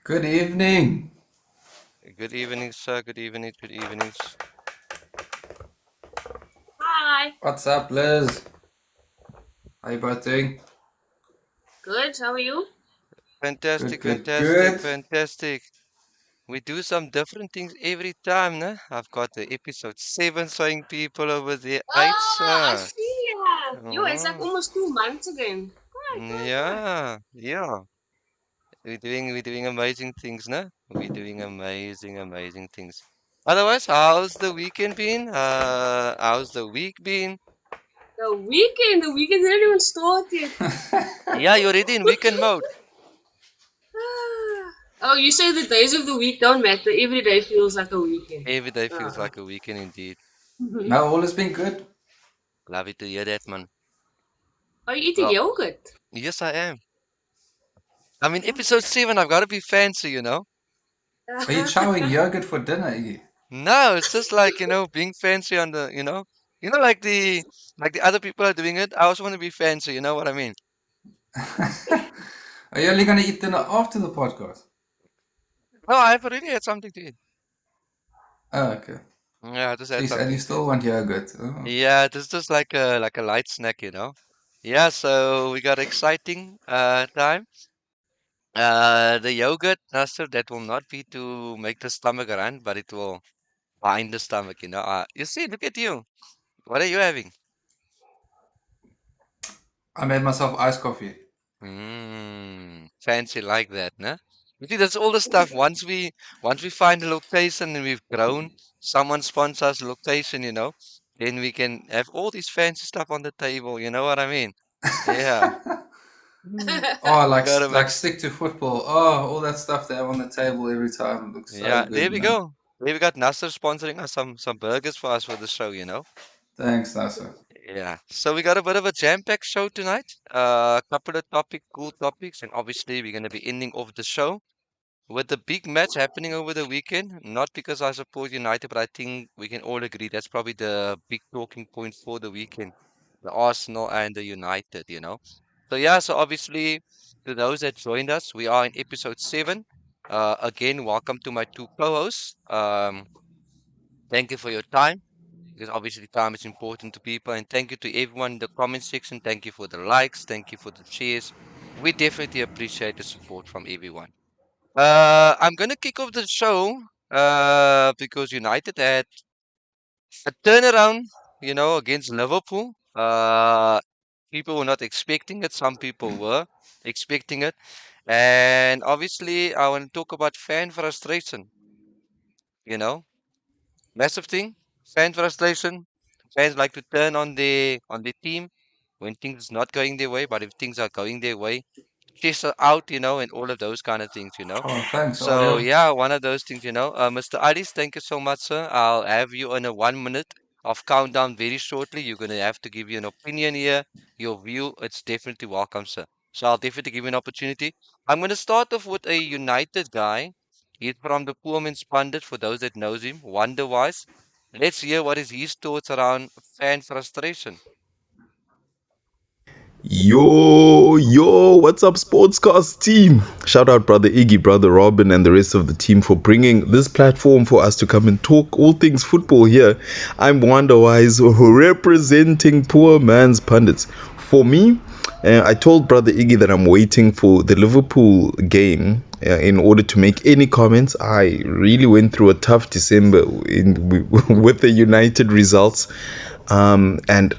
Good evening. Good evening, sir. Good evening. Good evening. Hi. What's up, Liz? How you both doing? Good. How are you? Good, Fantastic, good, fantastic, good. fantastic. We do some different things every time, no? I've got the episode 7 showing people over there. Eight, Oh, I sir. see. Yeah. Yo, it's like Mm, almost 2 months again. Good, good, good. yeah, yeah. We're doing amazing things, no? We're doing amazing, amazing things. Otherwise, how's the weekend been? How's the week been? The weekend didn't even start yet. Yeah, you're already in weekend mode. Oh, you say the days of the week don't matter. Every day feels like a weekend. Every day feels Uh-huh. like a weekend indeed. No, all has been good. Love it to hear that, man. Are you eating Well, yogurt? yes, I am. I'm in episode 7. I've got to be fancy, you know? Are you chowing yogurt for dinner, Iggy? No, it's just like, being fancy on like the other people are doing it. I also want to be fancy, you know what I mean? Are you only going to eat dinner after the podcast? No, I've already had something to eat. Oh, okay. Yeah, I just So had and you something to eat. still want yogurt? Oh. Yeah, this is just like a light snack, you know? Yeah, so we got exciting time. The yogurt, Nasser, that will not be to make the stomach run, but it will bind the stomach, you know? You see, look at you. What are you having? I made myself iced coffee. Fancy like that, nah? You see, that's all the stuff. Once we find a location and we've grown, someone sponsors location, then we can have all this fancy stuff on the table. You know what I mean? Yeah. Oh, We like gotta make. stick to football. Oh, all that stuff they have on the table every time looks so Yeah, there good, we man. go. There we got Nasser sponsoring us some burgers for us for the show. Thanks, Nasa. Yeah. So we got a bit of a jam-packed show tonight. A couple of cool topics, and obviously we're gonna be ending off the show with the big match happening over the weekend, not because I support United, but I think we can all agree that's probably the big talking point for the weekend. The Arsenal and the United. So yeah, so obviously to those that joined us, we are in episode 7. Again, welcome to my two co-hosts. Thank you for your time, because obviously time is important to people, and thank you to everyone in the comment section. Thank you for the likes, thank you for the shares. We definitely appreciate the support from everyone. I'm gonna kick off the show because United had a turnaround, against Liverpool. People were not expecting it. Some people were expecting it, and obviously, I want to talk about fan frustration. You know, massive thing. Fan frustration. Fans like to turn on their team when things is not going their way, but if things are going their way, chase her out, and all of those kind of things. Oh, thanks, So Audio. yeah, one of those things. Mr. Alice, thank you so much, sir. I'll have you on a 1 minute of countdown very shortly. You're gonna have to give you an opinion here, your view. It's definitely welcome, sir. So I'll definitely give you an opportunity. I'm gonna start off with a United guy. He's from the Poor Man's Pundit, for those that knows him, Wonderwise. Let's hear what is his thoughts around fan frustration. Yo, what's up, Sportscast team? Shout out, brother Iggy, brother Robin, and the rest of the team for bringing this platform for us to come and talk all things football here. I'm Wonderwise, representing Poor Man's Pundits. For me, I told brother Iggy that I'm waiting for the Liverpool game in order to make any comments. I really went through a tough December with the United results, and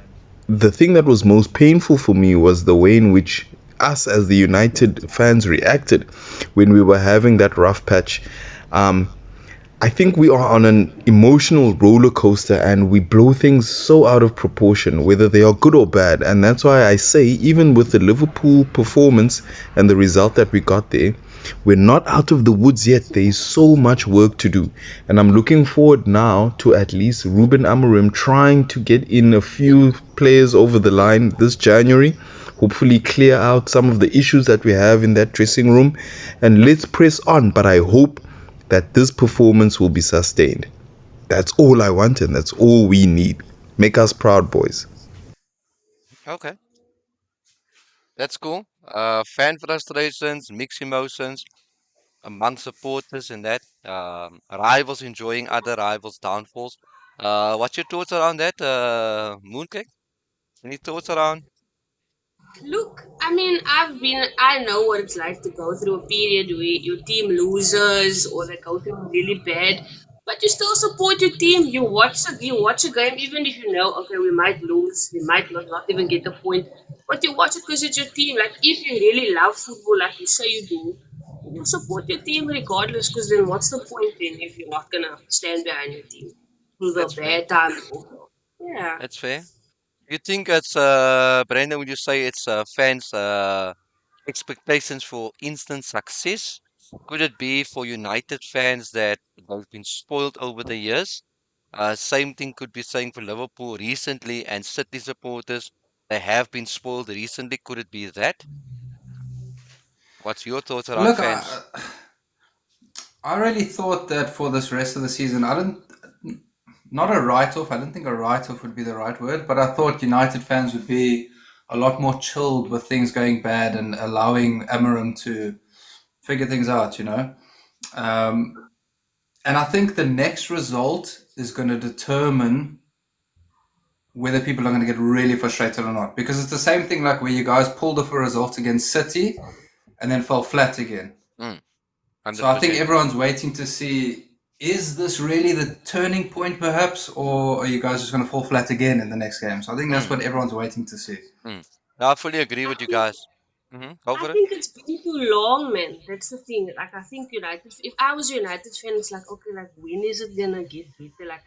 the thing that was most painful for me was the way in which us as the United fans reacted when we were having that rough patch. Um, I think we are on an emotional roller coaster and we blow things so out of proportion, whether they are good or bad. And that's why I say, even with the Liverpool performance and the result that we got there, we're not out of the woods yet. There is so much work to do. And I'm looking forward now to at least Ruben Amorim trying to get in a few players over the line this January. Hopefully, clear out some of the issues that we have in that dressing room. And let's press on. But I hope that this performance will be sustained. That's all I want and that's all we need. Make us proud, boys. Okay, that's cool. Fan frustrations, mixed emotions. among supporters and that. Rivals enjoying other rivals' downfalls. What's your thoughts around that, Mooncake? Any thoughts around? Look, I mean, I know what it's like to go through a period where your team loses or they go through really bad, but you still support your team. You watch a game, even if you know, okay, we might lose, we might not even get the point, but you watch it because it's your team. Like, if you really love football, like you say you do, you support your team regardless, because then what's the point then if you're not gonna stand behind your team through the That's fair. bad times also? Yeah. That's fair. You think it's Brandon, would you say it's fans' expectations for instant success? Could it be for United fans that they've been spoiled over the years? Same thing could be saying for Liverpool recently and City supporters. They have been spoiled recently. Could it be that? What's your thoughts around Look, fans? I really thought that for this rest of the season, not a write-off. I don't think a write-off would be the right word, but I thought United fans would be a lot more chilled with things going bad and allowing Amarim to figure things out, you know. Um, and I think the next result is going to determine whether people are going to get really frustrated or not. Because it's the same thing like where you guys pulled off a result against City and then fell flat again. Mm, So I think 100%. everyone's waiting to see, is this really the turning point perhaps, or are you guys just going to fall flat again in the next game? So I think that's Mm, what everyone's waiting to see. mm. No, I fully agree I with you think guys. Go I for it. think it's been too long, man. That's the thing. Like, I think United. If I was a United fan, it's like, okay, like when is it gonna get better? Like,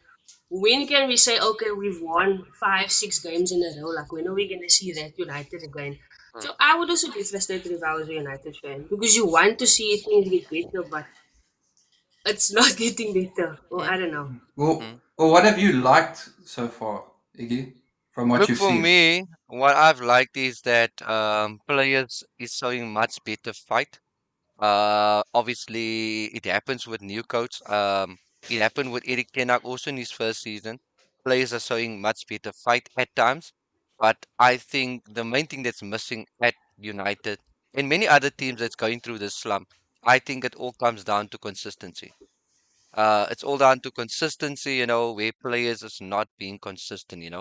when can we say, okay, we've won 5, 6 games in a row? Like, when are we gonna see that United again? Mm, So I would also be frustrated if I was a United fan because you want to see things get better, but it's not getting better. Or mm, I don't know. Well, mm. well, what have you liked so far, Iggy, from what Look, you've for seen? me, what I've liked is that players is showing much better fight. Obviously, it happens with new coach. It happened with Eric Ten Hag also in his first season. Players are showing much better fight at times, but I think the main thing that's missing at United and many other teams that's going through this slump, I think it all comes down to consistency. It's all down to consistency, where players is not being consistent,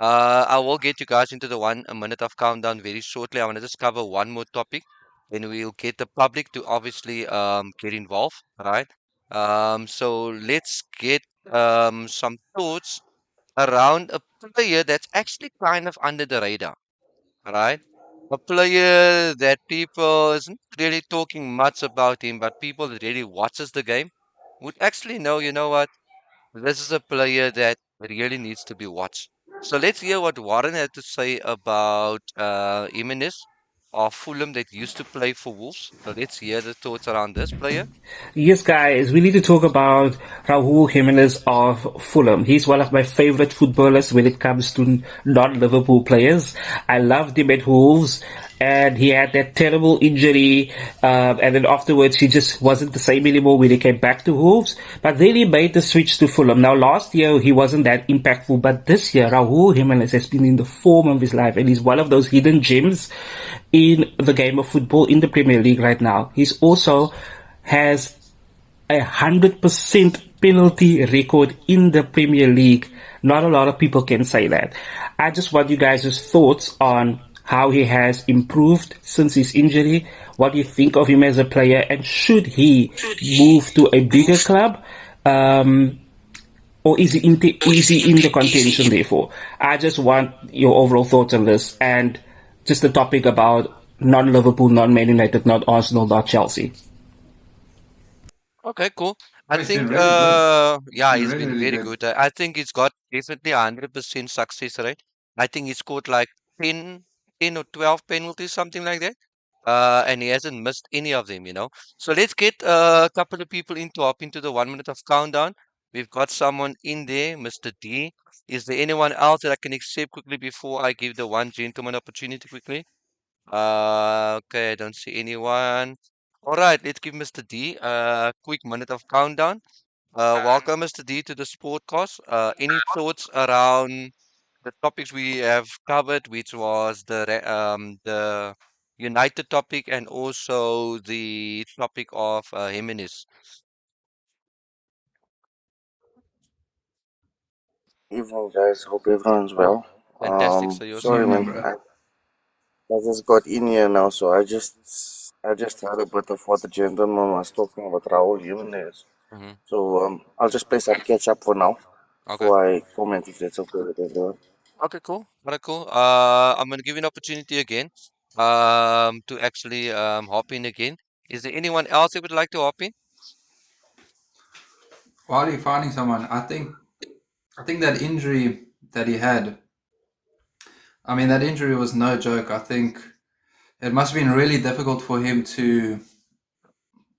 I will get you guys into the a minute of countdown very shortly. I want to just cover one more topic, then we'll get the public to obviously get involved, right? So let's get some thoughts around a player that's actually kind of under the radar, right? A player that people isn't really talking much about him, but people that really watches the game would actually know, you know what? This is a player that really needs to be watched. So let's hear what Warren had to say about Jimenez of Fulham that used to play for Wolves. So let's hear the thoughts around this player. Yes, guys, we need to talk about Raul Jimenez of Fulham. He's one of my favorite footballers when it comes to non-Liverpool players. I loved him at Wolves, and he had that terrible injury, and then afterwards he just wasn't the same anymore when he came back to Wolves. But then he made the switch to Fulham. Now, last year he wasn't that impactful, but this year Raul Jimenez has been in the form of his life, and he's one of those hidden gems in the game of football in the Premier League right now. He's also has 100% penalty record in the Premier League. Not a lot of people can say that. I just want you guys' thoughts on how he has improved since his injury. What do you think of him as a player, and should he move to a bigger club? Or is he in the contention therefore? I just want your overall thoughts on this, and just the topic about non-Liverpool, non-Man United, not Arsenal, not Chelsea. Okay, cool. I Oh, he's been think, really good. He's yeah, been he's really, been really very good. good. I think he's got definitely 100% success rate. I think he scored like 10 or 12 penalties, something like that. And he hasn't missed any of them, So let's get a couple of people into hop into the 1 minute of countdown. We've got someone in there, Mr. D. Is there anyone else that I can accept quickly before I give the one gentleman opportunity quickly? Okay, I don't see anyone. All right, let's give Mr. D a quick minute of countdown. Welcome, Mr. D, to the Sportcast. Any thoughts around the topics we have covered, which was the United topic and also the topic of Jimenez. Evening, guys. Hope everyone's well. Fantastic. So yours Sorry, too. Evening, man. bro. I just got in here now, so I just heard a bit of what the gentleman was talking about Raul Jimenez. Hmm. So I'll just play some catch up for now Okay. before I comment if that's okay with everyone. Okay, cool. Alright, cool. I'm gonna give you an opportunity again, to actually hop in again. Is there anyone else that would like to hop in? While you're finding someone, I think that injury that he had, I mean, that injury was no joke. I think it must have been really difficult for him to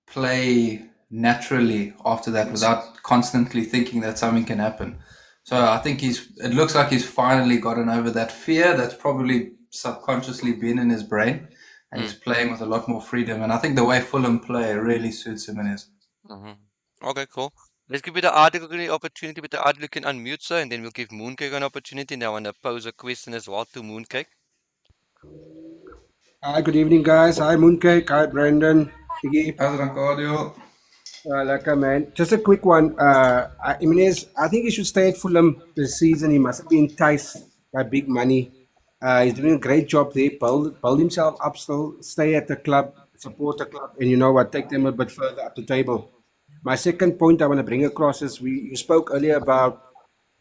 play naturally after that without constantly thinking that something can happen. So I think it looks like he's finally gotten over that fear that's probably subconsciously been in his brain, and he's playing with a lot more freedom. And I think the way Fulham play really suits him and his. Mm-hmm. Okay, cool. Let's give it the article the opportunity with the article. You can unmute, sir, and then we'll give Mooncake an opportunity. Now I want to pose a question as well to Mooncake. Hi, good evening, guys. Hi, Mooncake. Hi, Brandon. Iggy. How's it, Uncle Audio? Laka, man. Just a quick one. Jimenez, I think he should stay at Fulham this season. He mustn't be enticed by big money. He's doing a great job there. Build himself up still. Stay at the club, support the club, and you know what? Take them a bit further up the table. My second point I want to bring across is you spoke earlier about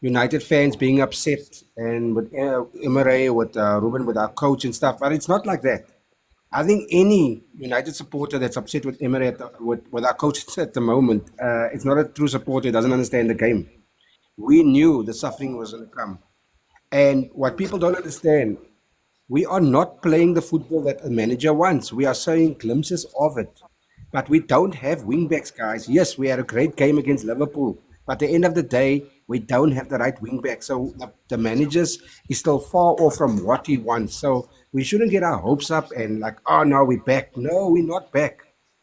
United fans being upset and with Emery, with Ruben, with our coach and stuff, but it's not like that. I think any United supporter that's upset with Emery with our coach at the moment, it's not a true supporter. Doesn't understand the game. We knew the suffering was going to come, and what people don't understand, we are not playing the football that a manager wants. We are showing glimpses of it, but we don't have wing backs, guys. Yes, we had a great game against Liverpool, but at the end of the day, we don't have the right wing back. So the managers is still far off from what he wants. So we shouldn't get our hopes up and like, oh no, we're back. No, we're not back.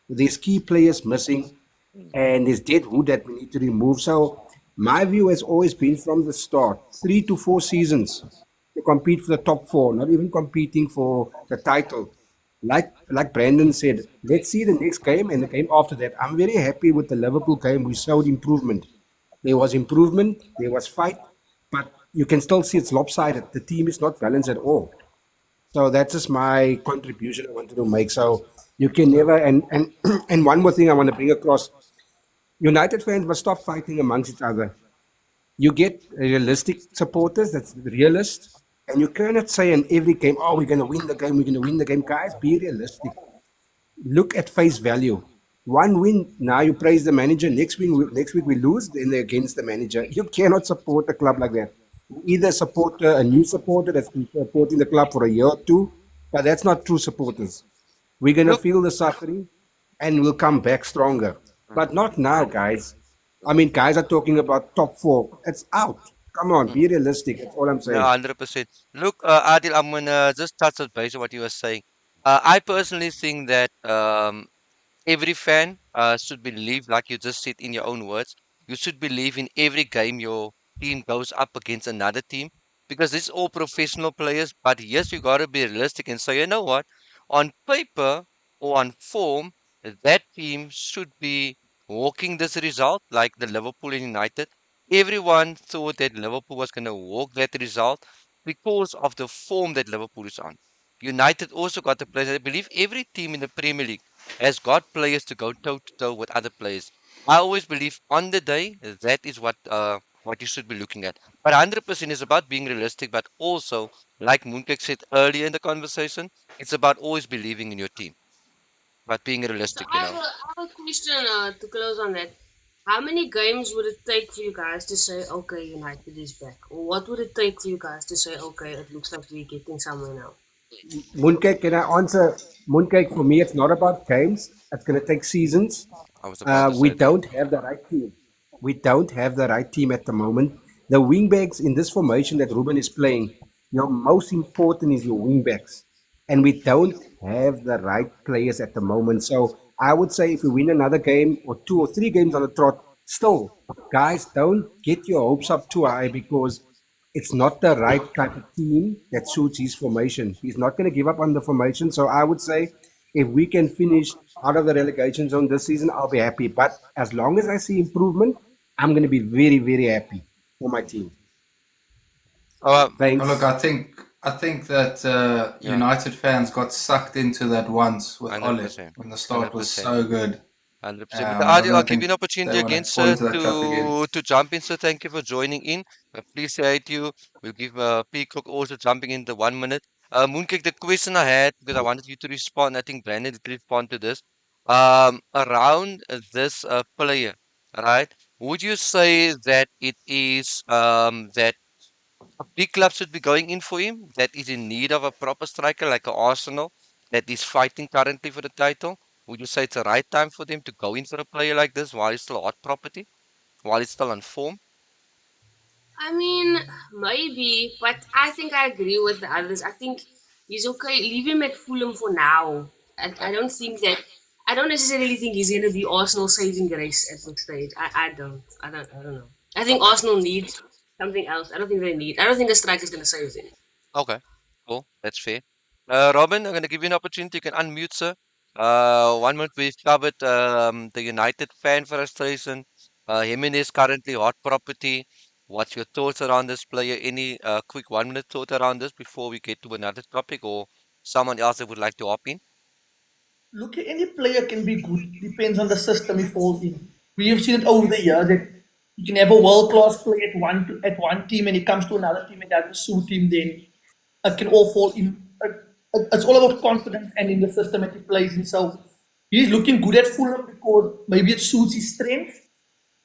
There's key players missing, and there's dead wood that we need to remove. So my view has always been from the start, 3 to 4 seasons to compete for the top four, not even competing for the title. Like Brandon said, let's see the next game and the game after that. I'm very happy with the Liverpool game. We showed improvement. There was improvement, there was fight, but you can still see it's lopsided. The team is not balanced at all. So that's just my contribution I wanted to make. So you can never and and one more thing I want to bring across. United fans must stop fighting amongst each other. You get realistic supporters that's realist, and you cannot say in every game, oh, we're gonna win the game, we're gonna win the game. Guys, be realistic. Look at face value. One win, now you praise the manager. Next week we lose, then they're against the manager. You cannot support a club like that. You either support a new supporter that's been supporting the club for a year or two, but that's not true supporters. We're gonna Look, feel the suffering, and we'll come back stronger. But not now, guys. I mean, guys are talking about top four. It's out. Come on, be realistic. That's all I'm no, saying. 100%. Look, Adil, I'm gonna just touch on base on what you were saying. I personally think that every fan should believe, like you just said in your own words, you should believe in every game your team goes up against another team because it's all professional players. But yes, you gotta be realistic and say, you know what, on paper or on form, that team should be walking this result like the Liverpool and United. Everyone thought that Liverpool was gonna walk that result because of the form that Liverpool is on. United also got the players. I believe every team in the Premier League has got players to go toe to toe with other players. I always believe on the day that is what you should be looking at. But 100% is about being realistic, but also, like Moonkek said earlier in the conversation, it's about always believing in your team, but being So realistic, I have a question to close on that. How many games would it take for you guys to say, okay, United is back? Or what would it take for you guys to say, okay, it looks like we're getting somewhere now? Mooncake, can I answer? Mooncake, for me, it's not about games. It's going to take seasons. I was about to We say that. don't have the right team. We don't have the right team at the moment. The wingbacks in this formation that Ruben is playing, your most important is your wingbacks. And we don't have the right players at the moment. So I would say if we win another game or 2 or 3 games on the trot, still, guys, don't get your hopes up too high because it's not the right type of team that suits his formation. He's not going to give up on the formation. So I would say if we can finish out of the relegation zone this season, I'll be happy. But as long as I see improvement, I'm going to be very, very happy for my team. Thanks. Oh, look, I think that United fans got sucked into that once with Ole 100%. when the start was 100%. so good. 100%. I Mr. Adi, don't I'll give think you an opportunity they wanna again, fall sir, into that trap again. to jump in, sir. Thank you for joining in. Appreciate you. We'll give Peacock also jumping in the 1 minute. Mooncake, the question I had, because I wanted you to respond, I think Brandon did respond to this. Around this player, right? Would you say that it is that a big club should be going in for him, that is in need of a proper striker like a Arsenal that is fighting currently for the title? Would you say it's the right time for them to go in for a player like this while he's still hot property, while he's still on form? I mean, maybe, but I think I agree with the others. I think he's okay. Leave him at Fulham for now. I don't think that. I don't necessarily think he's going to be Arsenal saving grace at this stage. I don't. I don't know. I think Arsenal needs something else. I don't think they need. I don't think a striker is going to save them. Okay, cool. That's fair. Robin, I'm going to give you an opportunity. You can unmute, sir. 1 minute, we've covered the United fan frustration. Jimenez currently hot property. What's your thoughts around this player? Any quick 1 minute thought around this before we get to another topic, or someone else that would like to hop in? Look, any player can be good. Depends on the system he falls in. We have seen it over the years that you can have a world class player at one team, and he comes to another team and doesn't suit him. Then it can all fall in. It's all about confidence and in the system that he plays in. So he's looking good at Fulham because maybe it suits his strength,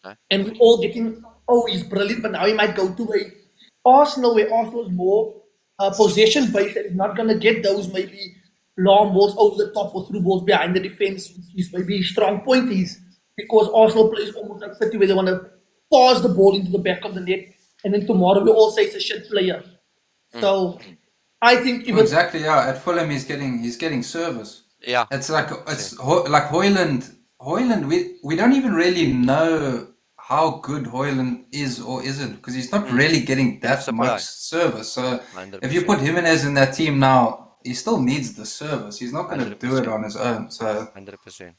Okay. and we're all getting, oh, he's brilliant, but now he might go to a Arsenal where Arsenal is more possession based and is not going to get those maybe long balls over the top or through balls behind the defense, which is maybe his strong point is because Arsenal plays almost like City where they want to pass the ball into the back of the net, and then tomorrow we all say it's a shit player. So I think even Exactly, yeah. At Fulham, he's getting service. Yeah. It's like like Hoyland. We don't even really know how good Hoyland is or isn't because he's not really getting that Supply. much service. So if you 100%. put Jimenez in that team now, he still needs the service. He's not going to do it 100%. on his own. So 100%.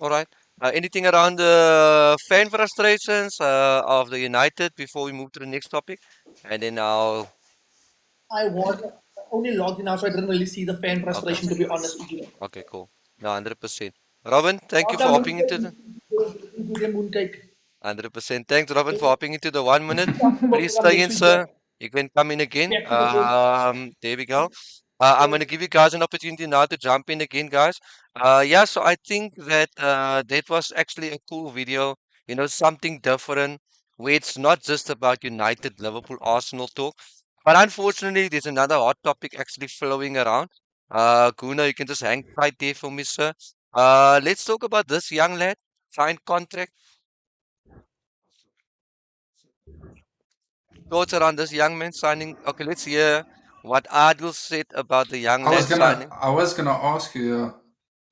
All right. Anything around the fan frustrations of the United before we move to the next topic? And then I'll. I was only logged in now, so I didn't really see the fan frustration, to be honest with you. Okay, cool. No, 100%. Robin, thank you for hopping into the. Mooncake. 100%. Thanks, Robin, for hopping into the 1 minute. Please Welcome stay in, next week, sir. You can come in again. Back to the show. There we go. I'm going to give you guys an opportunity now to jump in again, guys. Yeah, so I think that that was actually a cool video. You know, something different where it's not just about United, Liverpool, Arsenal talk. But unfortunately, there's another hot topic actually flowing around. Guna, you can just hang tight there for me, sir. Let's talk about this young lad, signed contract. Thoughts around this young man signing. Okay, let's hear what Adil said about the young lad signing. I was gonna ask you.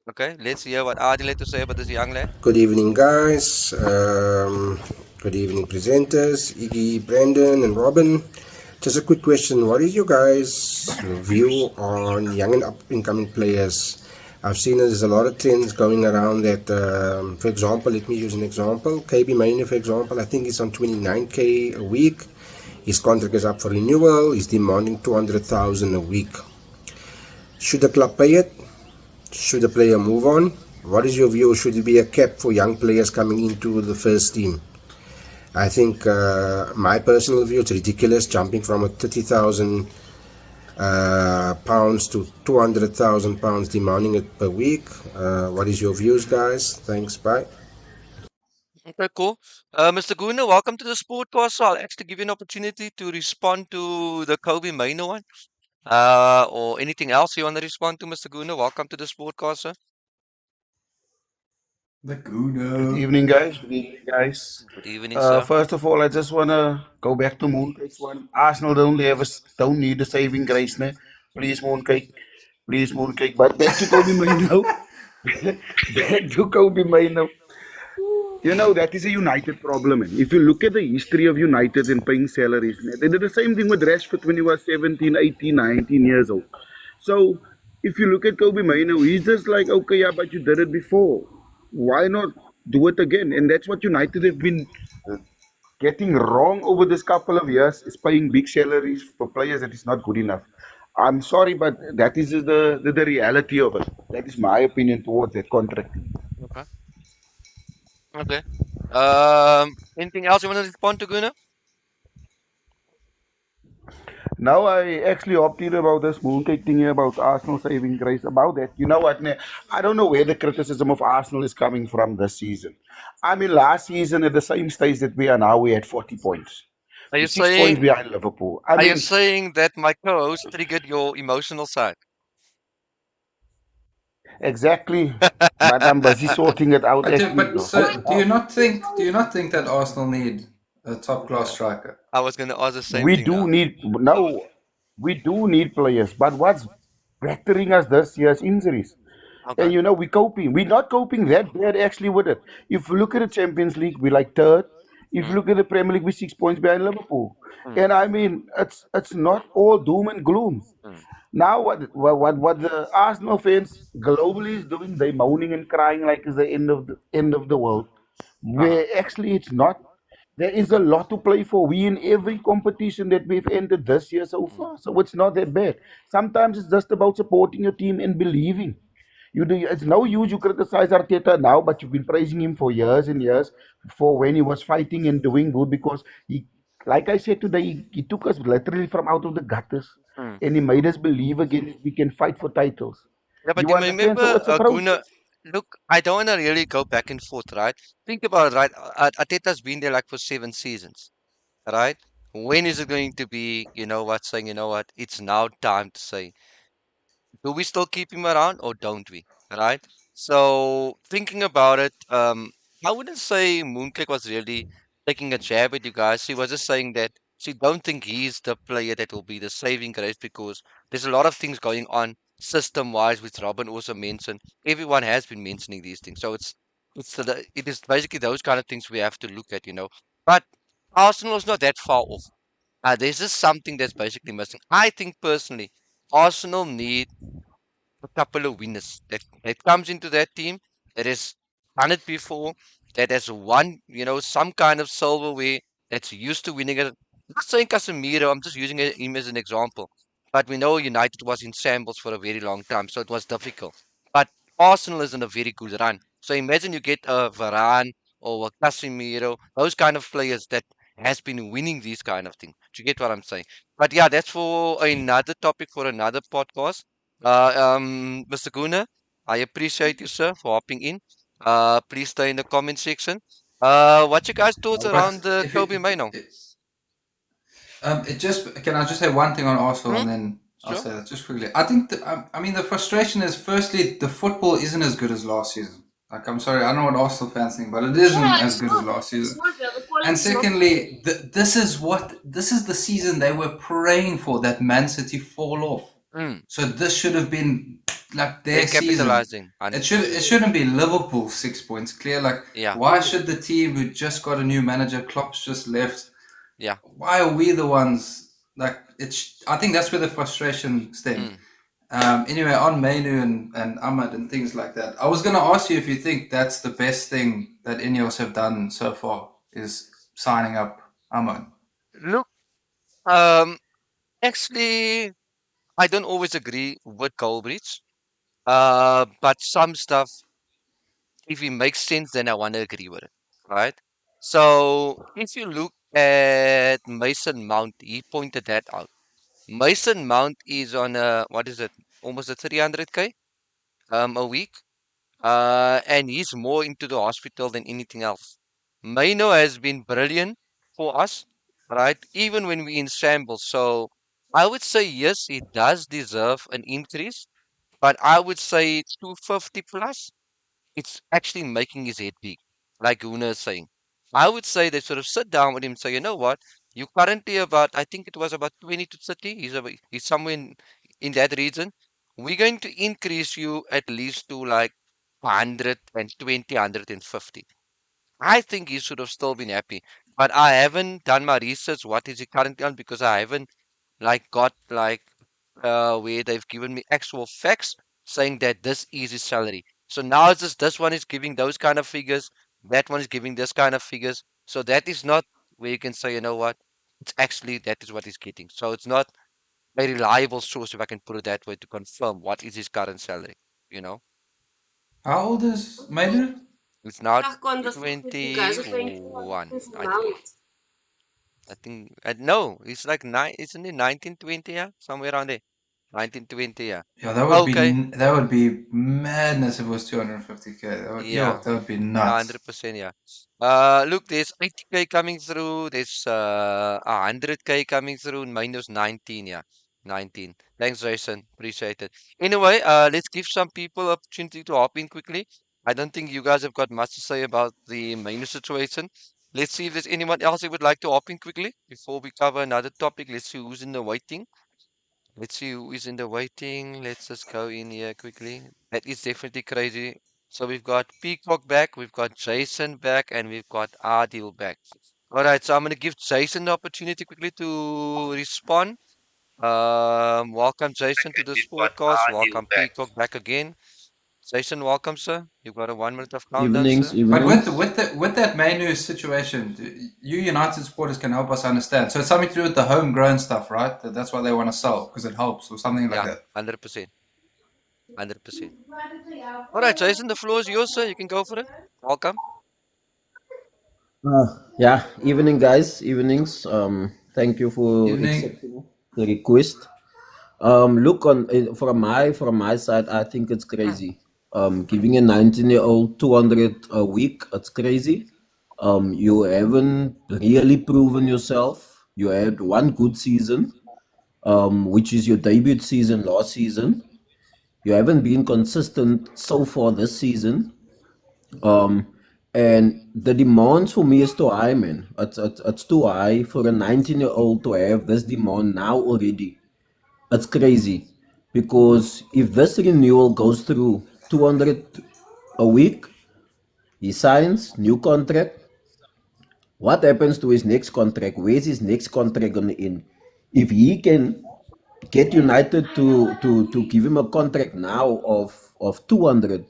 Okay, let's hear what Adil had to say about this young lad. Good evening, guys. Good evening, presenters, Iggy, Brandon, and Robin. Just a quick question. What is your guys' view on young and up-and-coming players? I've seen there's a lot of trends going around that, for example, let me use an example. KB Mainu, for example, I think he's on 29K a week. His contract is up for renewal. He's demanding 200,000 a week. Should the club pay it? Should the player move on? What is your view? Should there be a cap for young players coming into the first team? I think my personal view, it's ridiculous jumping from a 30,000 pounds to 200,000 pounds, demanding it per week. What is your views, guys? Thanks. Bye. Okay, cool. Mr. Guna, welcome to the Sportcast. So I'll actually give you an opportunity to respond to the Kobe Maino one. Or anything else you want to respond to, Mr. Guna. Welcome to the Sportcast, sir. The Good Guna. evening, guys. Good evening, guys. Good evening, sir. First of all, I just want to go back to Mooncake's one. Arsenal don't need a saving grace, ne? Please, Mooncake. Please, Mooncake. But back to Kobe Maino. Back to Kobe Maino. You know, that is a United problem. And if you look at the history of United in paying salaries, they did the same thing with Rashford when he was 17, 18, 19 years old. So if you look at Kobe Maino, he's just like, okay, yeah, but you did it before. Why not do it again? And that's what United have been getting wrong over this couple of years is paying big salaries for players that is not good enough. I'm sorry, but that is just the reality of it. That is my opinion towards that contract. Okay. Okay. Anything else you want to respond to, Guna? Now I actually opted about this mooncake thing here about Arsenal saving grace. About that, you know what? I don't know where the criticism of Arsenal is coming from this season. I mean, last season at the same stage that we are now, we had 40 points. Are We're you 6 points saying behind Liverpool. I are you mean, saying that my co-host triggered your emotional side? exactly. But I'm busy sorting it out actually. But so do you not think that Arsenal need a top class striker? I was gonna ask the same We thing do now. need no, we do need players. But what's battering us this year is injuries. And Okay. you know, we're coping. We're not coping that bad actually with it. If you look at the Champions League, we're like third. If you Mm, look at the Premier League, we're 6 points behind Liverpool. mm, And I mean, it's not all doom and gloom. mm. Now, what the Arsenal fans globally is doing, they moaning and crying like it's the end of the world. Uh-huh. Where actually it's not. There is a Okay. lot to play for. We in every competition that we've entered this year so Mm, far, so it's not that bad. Sometimes it's just about supporting your team and believing. You do. It's no use you criticize Arteta now, but you've been praising him for years and years for when he was fighting and doing good because he, like I said today, he took us literally from out of the gutters mm. and he made us believe again that we can fight for titles. Yeah, but You you understand? remember, So it's a Guna, process. look, I don't want to really go back and forth, right? Think about it, right? Ateta's been there like for 7 seasons, right? When is it going to be, saying, it's now time to say, do we still keep him around or don't we? Right? So thinking about it, I wouldn't say Mooncake was really taking a jab at you guys. She was just saying that she don't think he's the player that will be the saving grace because there's a lot of things going on system wise, which Robin also mentioned. Everyone has been mentioning these things. So it is basically those kind of things we have to look at. But Arsenal's not that far off. There's just something that's basically missing. I think personally, Arsenal need a couple of winners that comes into that team that has done it before, that has won, some kind of silverware, that's used to winning it. I'm not saying Casemiro, I'm just using him as an example. But we know United was in shambles for a very long time, so it was difficult. But Arsenal is in a very good run. So imagine you get a Varane or a Casemiro, those kind of players that has been winning these kind of things. Do you get what I'm saying? But yeah, that's for another topic for another podcast. Mr. Guna, I appreciate you, sir, for hopping in. Please stay in the comment section. What you guys thoughts around But the if Kobe Mino? it just can I just say one thing on Arsenal Hmm? and then I'll Sure. say that just quickly. I think I mean the frustration is firstly the football isn't as good as last season. Like I'm sorry, I don't know what Arsenal fans think, but it isn't Yeah, as it's good as not. last It's season. not. The And quality's not. secondly, this is the season they were praying for that Man City fall off. Mm. So this should have been like They're their season. capitalizing. It shouldn't be Liverpool 6 points clear. Like Yeah, why should the team who just got a new manager, Klopp's just left, yeah. why are we the ones like it's? I think that's where the frustration stemmed. Mm. Anyway, on Mainu and Ahmad and things like that, I was going to ask you if you think that's the best thing that Ineos have done so far is signing up Ahmad. Look, actually, I don't always agree with Goldbridge. But some stuff, if it makes sense, then I want to agree with it, right? So if you look at Mason Mount, he pointed that out. Mason Mount is on what is it? Almost a 300K a week. And he's more into the hospital than anything else. Maino has been brilliant for us, right? Even when we're in shambles. So I would say yes, he does deserve an increase, but I would say 250 plus. It's actually making his head big, like Guna is saying. I would say they sort of sit down with him and say, you know what? You currently about, I think it was about 20 to 30. He's somewhere in that region. We're going to increase you at least to like 120, 150. I think he should have still been happy. But I haven't done my research. What is he currently on? Because I haven't got where they've given me actual facts saying that this is his salary. So now it's just this one is giving those kind of figures, that one is giving this kind of figures. So that is not where you can say, you know what, it's actually that is what he's getting. So it's not a reliable source, if I can put it that way, to confirm what is his current salary. You know, How old is Maynard? it's now Ach, kon the fuck with you guys are playing 21, for I think. Mount. I think no, it's like isn't it 1920? Yeah, somewhere around there. 1920. Yeah. Yeah, that would Okay. that would be madness if it was 250k. Yeah. That would be Yeah, nuts. 100%. Yeah. Look, there's 80k coming through. There's 100k coming through. Minus 19. Yeah, 19. Thanks, Jason. Appreciate it. Anyway, let's give some people opportunity to hop in quickly. I don't think you guys have got much to say about the minus situation. Let's see if there's anyone else who would like to hop in quickly before we cover another topic. Let's see who's in the waiting. Let's see who is in the waiting. Let's just go in here quickly. That is definitely crazy. So we've got Peacock back, we've got Jason back, and we've got Adil back. All right, so I'm going to give Jason the opportunity quickly to respond. Welcome, Jason, to this podcast. Welcome, Peacock, back again. Jason, welcome, sir. You've got a 1 minute of countdown, Evenings, sir. But evenings. with that Manu situation, you United supporters can help us understand. So it's something to do with the homegrown stuff, right? That's why they want to sell because it helps or something like Yeah, that. 100%. 100%. All right, Jason, the floor is yours, sir. You can go for it. Welcome. Yeah, evening, guys. Evenings. Thank you for Evening. accepting the request. Look from my side, I think it's crazy. Giving a 19-year-old 200 a week, it's crazy. You haven't really proven yourself. You had one good season, which is your debut season last season. You haven't been consistent so far this season. And the demands for me is too high, man. It's too high for a 19-year-old to have this demand now already. It's crazy because if this renewal goes through 200 a week, he signs new contract. What happens to his next contract? Where's his next contract gonna end? If he can get United to give him a contract now of 200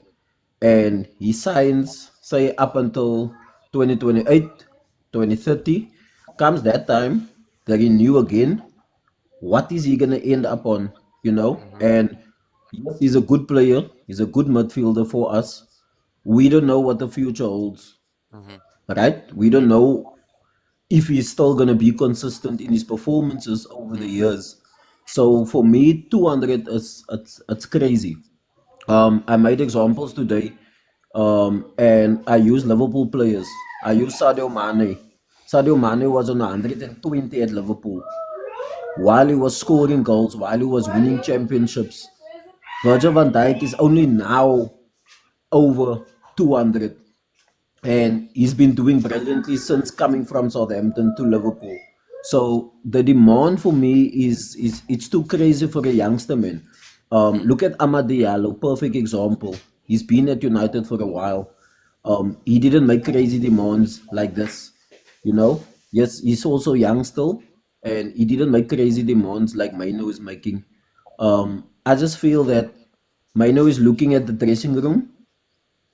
and he signs say up until 2028, 2030, comes that time, they renew again. What is he gonna end up on? And yes, he's a good player, he's a good midfielder for us. We don't know what the future holds, Mm-hmm. right? We don't know if he's still gonna be consistent in his performances over the years. So for me, 200 is it's crazy. I made examples today, and I use Liverpool players. I use Sadio Mane. Sadio Mane was on 120 at Liverpool while he was scoring goals, while he was winning championships. Virgil van Dijk is only now over 200, and he's been doing brilliantly since coming from Southampton to Liverpool. So the demand for me is it's too crazy for a youngster, man. Look at Amad Diallo, perfect example. He's been at United for a while. He didn't make crazy demands like this, you know. Yes, he's also young still, and he didn't make crazy demands like Maino is making. I just feel that Maino is looking at the dressing room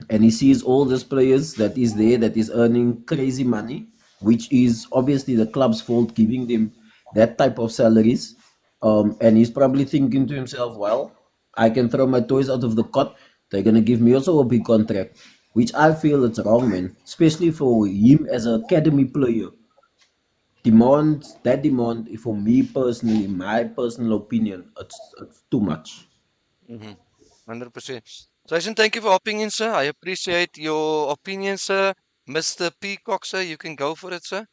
and he sees all these players that is there that is earning crazy money, which is obviously the club's fault giving them that type of salaries. And he's probably thinking to himself, well, I can throw my toys out of the cot. They're gonna give me also a big contract, which I feel it's wrong, man. Especially for him as an academy player. Demand for me personally, my personal opinion, it's too much. Mm-hmm. 100%. Jason, thank you for hopping in, sir. I appreciate your opinion, sir. Mr. Peacock, sir, you can go for it, sir.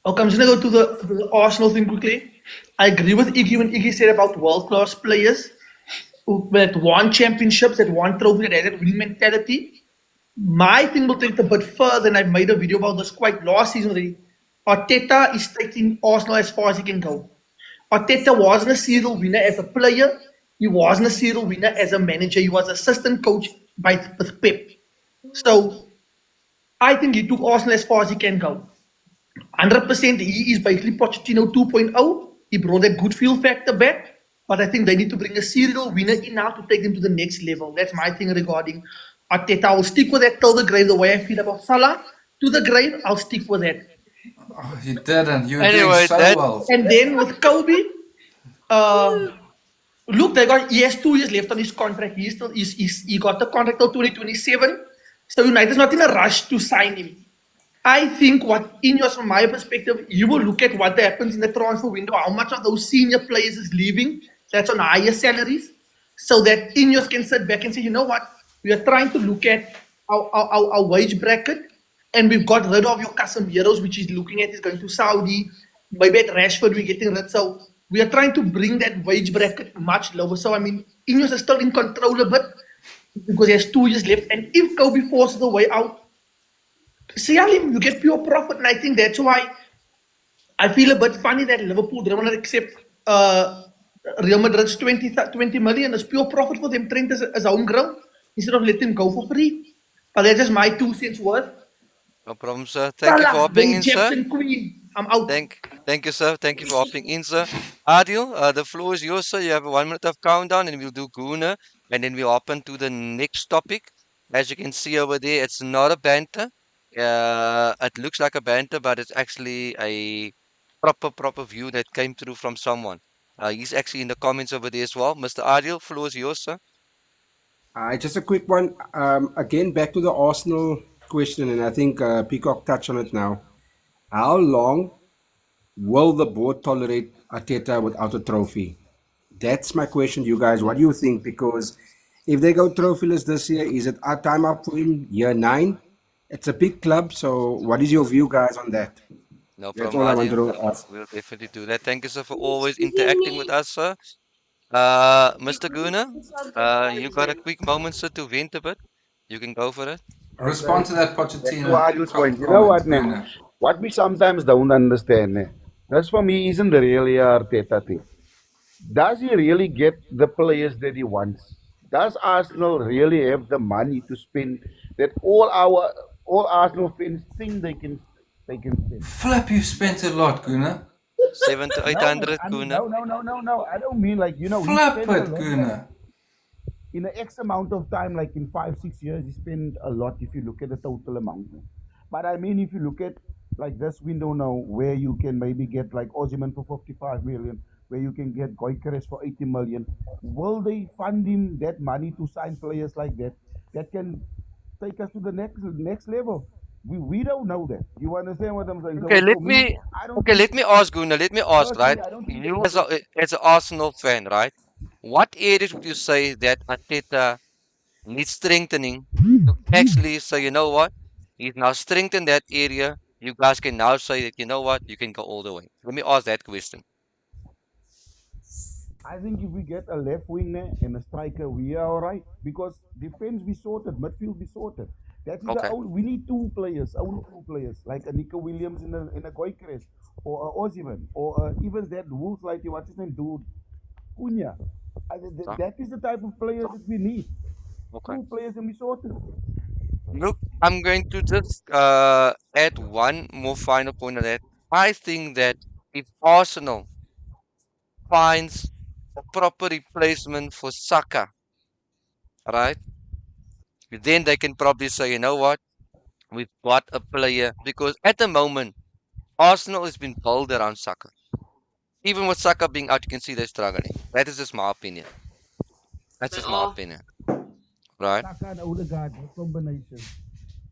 Okay, I'm just gonna go to the Arsenal thing quickly. I agree with Iggy when Iggy said about world class players that won championships, that won trophies, that had that winning mentality. My thing will take it a bit further, and I made a video about this quite last season already. Arteta is taking Arsenal as far as he can go. Arteta wasn't a serial winner as a player. He wasn't a serial winner as a manager. He was assistant coach with Pep. So I think he took Arsenal as far as he can go. 100% he is basically Pochettino 2.0. He brought that good feel factor back. But I think they need to bring a serial winner in now to take them to the next level. That's my thing regarding Arteta. I'll stick with that till the grave. The way I feel about Salah, to the grave, I'll stick with that. Oh, you didn't. You were Anyway, doing so that- well. And then with Kobe, look, he has 2 years left on his contract. He got the contract till 2027. So United's not in a rush to sign him. I think from my perspective, you will look at what happens in the transfer window, how much of those senior players is leaving, that's on higher salaries, so that Ineos can sit back and say, you know what, we are trying to look at our wage bracket, and we've got rid of your Casemiro's, which is looking at is going to Saudi, maybe at Rashford we're getting rid. So we are trying to bring that wage bracket much lower. So I mean, Ineos is still in control a bit because he has 2 years left, and if Kobe forces the way out, sell him, you get pure profit, and I think that's why I feel a bit funny that Liverpool didn't want to accept Real Madrid's 20 million as pure profit for them. Trent as homegrown instead of letting him go for free. But that's just my 2 cents worth. No problem, sir. Thank you for Salah, hopping Ben in, sir. Jackson, Queen. I'm out. Thank you, sir. Thank you for hopping in, sir. Adil, the floor is yours, sir. You have a 1 minute of countdown, and we'll do Guna, and then we'll hop on to the next topic. As you can see over there, it's not a banter. It looks like a banter, but it's actually a proper view that came through from someone. He's actually in the comments over there as well. Mr. Adil, floor is yours, sir. Just a quick one. Again, back to the Arsenal question, and I think Peacock touched on it now. How long will the board tolerate Arteta without a trophy? That's my question to you guys. What do you think? Because if they go trophyless this year, is it our time up for him? Year 9? It's a big club, so what is your view, guys, on that? No That's problem, all I wanted Adil. to ask. We'll definitely do that. Thank you, sir, for always interacting with us, sir. Mr. Guna, you got a quick moment, sir, to vent a bit. You can go for it. Respond to that To Pochettino Adil's point, you know what, comment, man? Guna. What we sometimes don't understand, that's for me isn't really a Arteta thing. Does he really get the players that he wants? Does Arsenal really have the money to spend that all Arsenal fans think they can spend? Flip, you spent a lot, Guna. 700 to 800, I mean, Guna. no. I don't mean like, he Flip spent a it, lot. Guna. In an X amount of time, like in 5-6 years, he spent a lot if you look at the total amount. But I mean, if you look at like this window now, where you can maybe get like Osimhen for 55 million, where you can get Gyökeres for 80 million, will they fund him that money to sign players like that can take us to the next level? We don't know that. You understand what I'm saying? So Okay, for me, I don't think, let me ask, Guna. Let me ask, right? personally, I don't think You as an Arsenal fan, right? What areas would you say that Arteta needs strengthening to actually say, you know what? He's now strengthened that area. You guys can now say that, you know what? You can go all the way. Let me ask that question. I think if we get a left winger and a striker, we are all right. Because defense we sorted, midfield we sorted. That is Okay. we need only two players, like a Nico Williams in a Gyökeres, or a Osimhen, or even that Wolves, like what's his name, dude, Cunha. That is the type of players that we need. Okay. 2 players and we sorted. Look, I'm going to just add one more final point on that. I think that if Arsenal finds a proper replacement for Saka, right, then they can probably say, you know what, we've got a player. Because at the moment, Arsenal has been built around Saka. Even with Saka being out, you can see they're struggling. That is just my opinion. That's just my opinion. Right? Saka and Odegaard, that combination.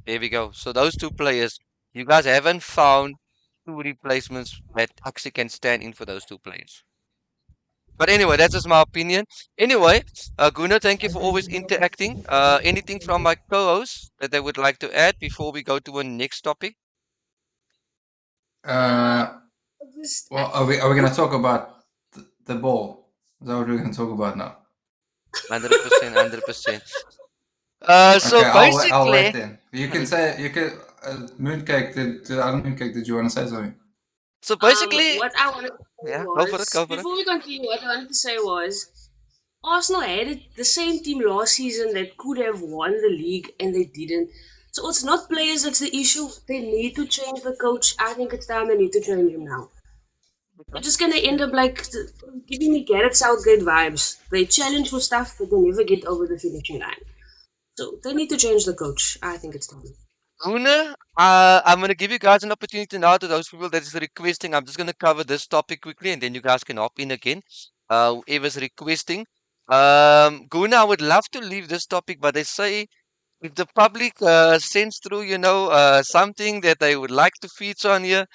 There we go. So those 2 players, you guys haven't found 2 replacements that actually can stand in for those 2 players. But anyway, that's just my opinion. Anyway, Gunnar, thank you for always interacting. Anything from my co-hosts that they would like to add before we go to a next topic? Well, are we going to talk about the ball? Is that what we're going to talk about now? 100%, 100%. So Okay, I'll wait basically, then. You can say, Mooncake, did you want to say something? so basically, What I wanted to say yeah, was, go for it. before we continue, what I wanted to say was, Arsenal had the same team last season that could have won the league and they didn't. So it's not players that's the issue. They need to change the coach. I think it's time they need to change him now. They're just gonna end up like giving me Gareth Southgate vibes. They challenge for stuff, but they never get over the finishing line. So they need to change the coach. I think it's time. Guna, I'm going to give you guys an opportunity now to those people that is requesting. I'm just going to cover this topic quickly and then you guys can hop in again. Whoever's requesting. Guna, I would love to leave this topic, but they say if the public sends through, something that they would like to feature on here,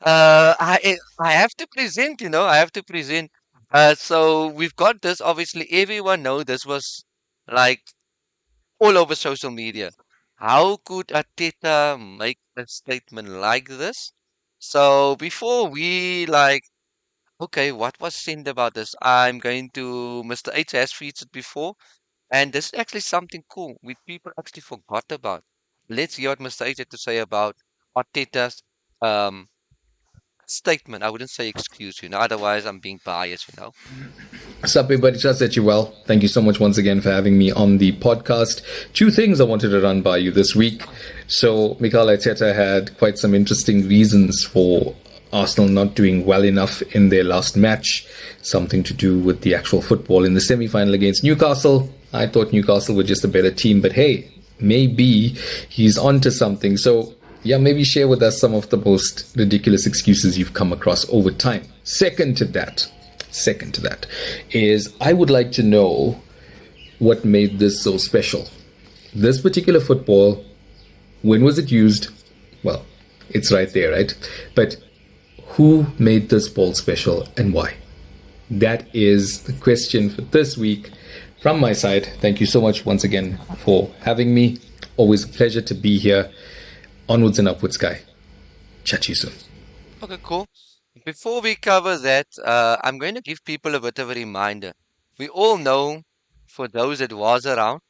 I have to present, I have to present. So we've got this. Obviously, everyone know this was like all over social media. How could Arteta make a statement like this? So before we okay, what was said about this? I'm going to Mr. H has featured before, and this is actually something cool which people actually forgot about. Let's hear what Mr. H had to say about Arteta's um statement. I wouldn't say excuse, otherwise I'm being biased. What's up, everybody? Trust that you're well. Thank you so much once again for having me on the podcast. Two things I wanted to run by you this week. So, Mikel Arteta had quite some interesting reasons for Arsenal not doing well enough in their last match. Something to do with the actual football in the semi-final against Newcastle. I thought Newcastle were just a better team, but hey, maybe he's onto something. So, yeah, maybe share with us some of the most ridiculous excuses you've come across over time. Second to that is I would like to know what made this so special. This particular football, when was it used? Well, it's right there, right? But who made this ball special and why? That is the question for this week from my side. Thank you so much once again for having me. Always a pleasure to be here. Onwards and upwards, guy. Chat to you soon. Okay, cool. Before we cover that, I'm going to give people a bit of a reminder. We all know, for those that was around,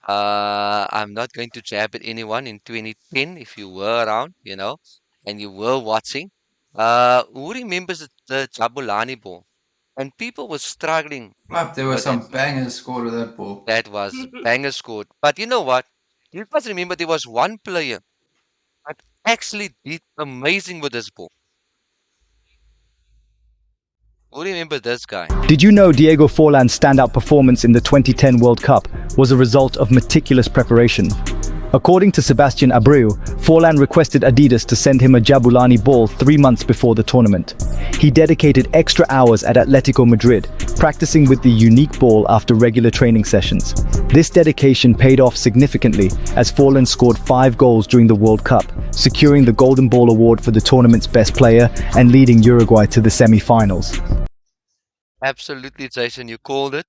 I'm not going to jab at anyone in 2010 if you were around, and you were watching. Who remembers the Jabulani ball? And people were struggling. There were some bangers scored with that ball. That was bangers scored. But you know what? You guys remember there was one player that actually did amazing with this ball. Who remember this guy? Did you know Diego Forlan's standout performance in the 2010 World Cup was a result of meticulous preparation? According to Sebastian Abreu, Forlan requested Adidas to send him a Jabulani ball 3 months before the tournament. He dedicated extra hours at Atletico Madrid, practicing with the unique ball after regular training sessions. This dedication paid off significantly as Forlan scored 5 goals during the World Cup, securing the Golden Ball award for the tournament's best player and leading Uruguay to the semi-finals. Absolutely, Jason, you called it.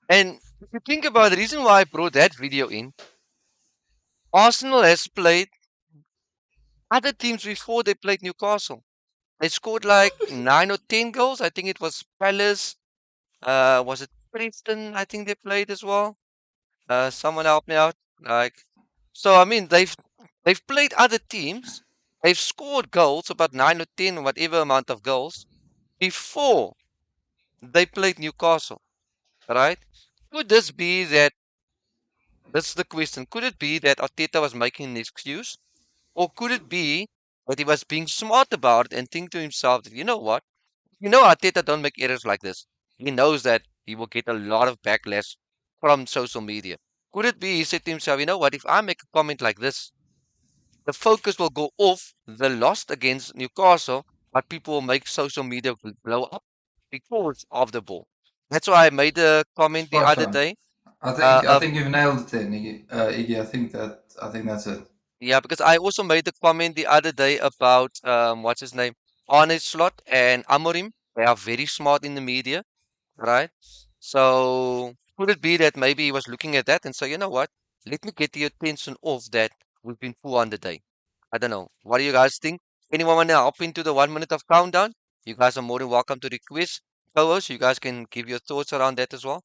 And if you think about the reason why I brought that video in, Arsenal has played other teams before they played Newcastle. They scored like 9 or 10 goals. I think it was Palace. Was it Preston? I think they played as well. Someone help me out. So I mean, they've played other teams. They've scored goals, about 9 or 10 or whatever amount of goals, before they played Newcastle. Right? Could this be that? This is the question. Could it be that Arteta was making an excuse? Or could it be that he was being smart about it and think to himself that, you know what? Arteta don't make errors like this. He knows that he will get a lot of backlash from social media. Could it be he said to himself, you know what? If I make a comment like this, the focus will go off the loss against Newcastle, but people will make social media blow up because of the ball. That's why I made a comment the other day. I think you've nailed it there, Iggy. I think that's it. Yeah, because I also made the comment the other day about what's his name, Arne Slot and Amorim. They are very smart in the media, right? So could it be that maybe he was looking at that and say, you know what? Let me get the attention off that we've been poor on the day. I don't know. What do you guys think? Anyone want to hop into the 1 minute of countdown? You guys are more than welcome to request co-host. You guys can give your thoughts around that as well.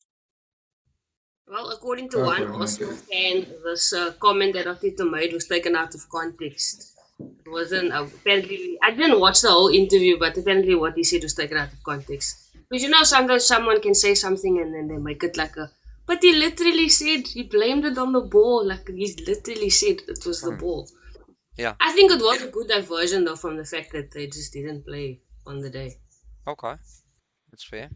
Well, according to one Arsenal fan, this comment that Arteta made was taken out of context. It wasn't apparently. I didn't watch the whole interview, but apparently what he said was taken out of context. Because sometimes someone can say something and then they make it like a But he literally said, he blamed it on the ball. Like, he literally said it was the ball. Yeah. I think it was a good diversion, though, from the fact that they just didn't play on the day. Okay. That's fair.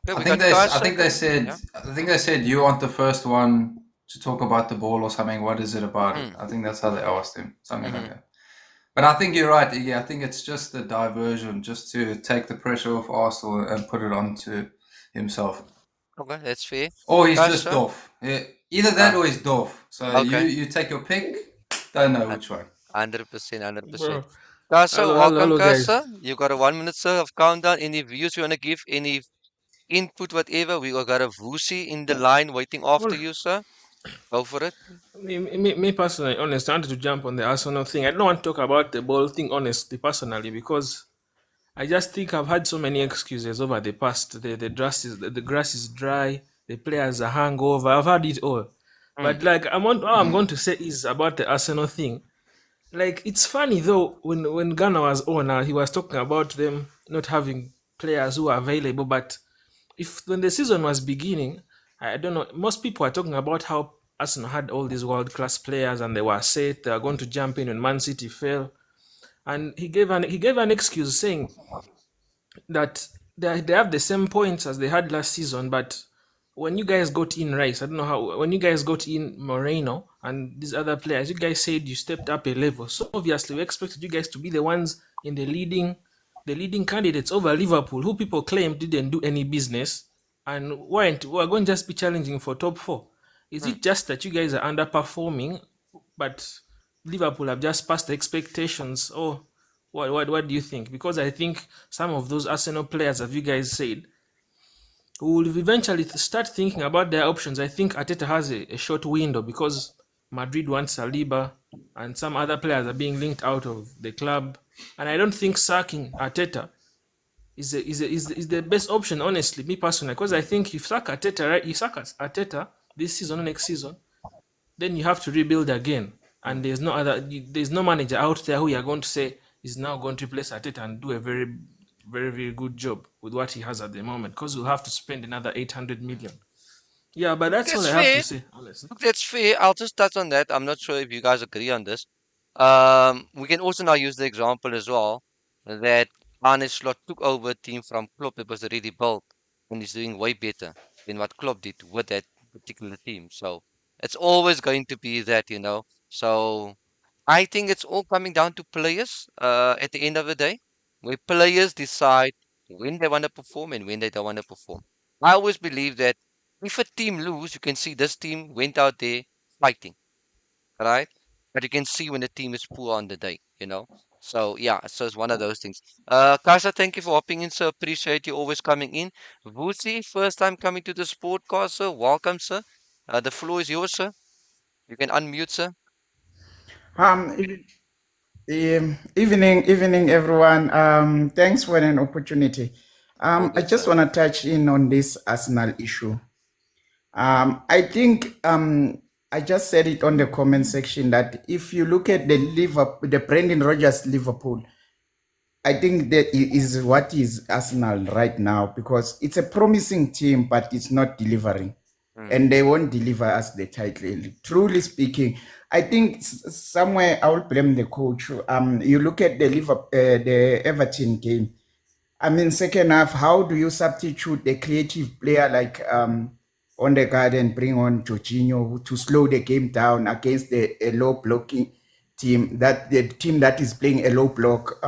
Yeah, I we think got they, Kasa. I think they said, Yeah. I think they said you aren't the first one to talk about the ball or something. What is it about it? I think that's how they asked him, something like that. But I think you're right, Iggy. I think it's just a diversion, just to take the pressure off Arsenal and put it onto himself. Okay, that's fair. Or he's just Kasa? doff. Yeah, either that or he's doff. So Okay. you take your pick. Don't know which one. 100%, 100%. Bro. Kasa, Hello, welcome, hello, guys. Kasa. You got a 1 minute, sir, of countdown. Any views you want to give? Any input, whatever? We got a Vusi in the line waiting after Well, you, sir. Go for it. me personally, honestly, I wanted to jump on the Arsenal thing. I don't want to talk about the ball thing, honestly, personally, because I just think I've had so many excuses over the past. The grass is dry. The players are hungover. I've had it all. But like all I'm going to say is about the Arsenal thing. Like, it's funny though, when Ghana was on, he was talking about them not having players who are available. But when the season was beginning, I don't know, most people are talking about how Arsenal had all these world class players and they were set, they were going to jump in when Man City fell. And he gave an excuse saying that they have the same points as they had last season, but when you guys got in Rice, I don't know how, when you guys got in Moreno and these other players, you guys said you stepped up a level. So obviously we expected you guys to be the ones in the leading candidates over Liverpool, who people claimed didn't do any business and were going to just be challenging for top 4. Is it just that you guys are underperforming, but Liverpool have just passed the expectations? Or what do you think? Because I think some of those Arsenal players, as you guys said, will eventually start thinking about their options. I think Arteta has a short window because Madrid wants Saliba and some other players are being linked out of the club. And I don't think sacking Arteta is the best option, honestly, me personally. Because I think if you sack Arteta this season or next season, then you have to rebuild again. And there's no manager out there who you're going to say is now going to replace Arteta and do a very, very, very good job with what he has at the moment, because we'll have to spend another 800 million. Yeah, but that's all I have to say, honestly. Look, that's fair. I'll just touch on that. I'm not sure if you guys agree on this. We can also now use the example as well that Arne Slot took over a team from Klopp that was already built and he's doing way better than what Klopp did with that particular team. So it's always going to be that, So I think it's all coming down to players at the end of the day, where players decide when they want to perform and when they don't want to perform. I always believe that if a team lose, you can see this team went out there fighting, right? But you can see when the team is poor on the day, So yeah, so it's one of those things. Kasa, thank you for hopping in, sir. Appreciate you always coming in. Vusi, first time coming to the Sportcast, sir. Welcome, sir. The floor is yours, sir. You can unmute, sir. Evening, everyone. Thanks for an opportunity. I just want to touch in on this Arsenal issue. I think I just said it on the comment section that if you look at the Brendan Rodgers Liverpool, I think that is what is Arsenal right now, because it's a promising team, but it's not delivering. And they won't deliver us the title. Truly speaking, I think somewhere I will blame the coach. You look at the Everton game. I mean, second half, how do you substitute a creative player like Odegaard and bring on Jorginho to slow the game down against a low blocking team, the team that is playing a low block?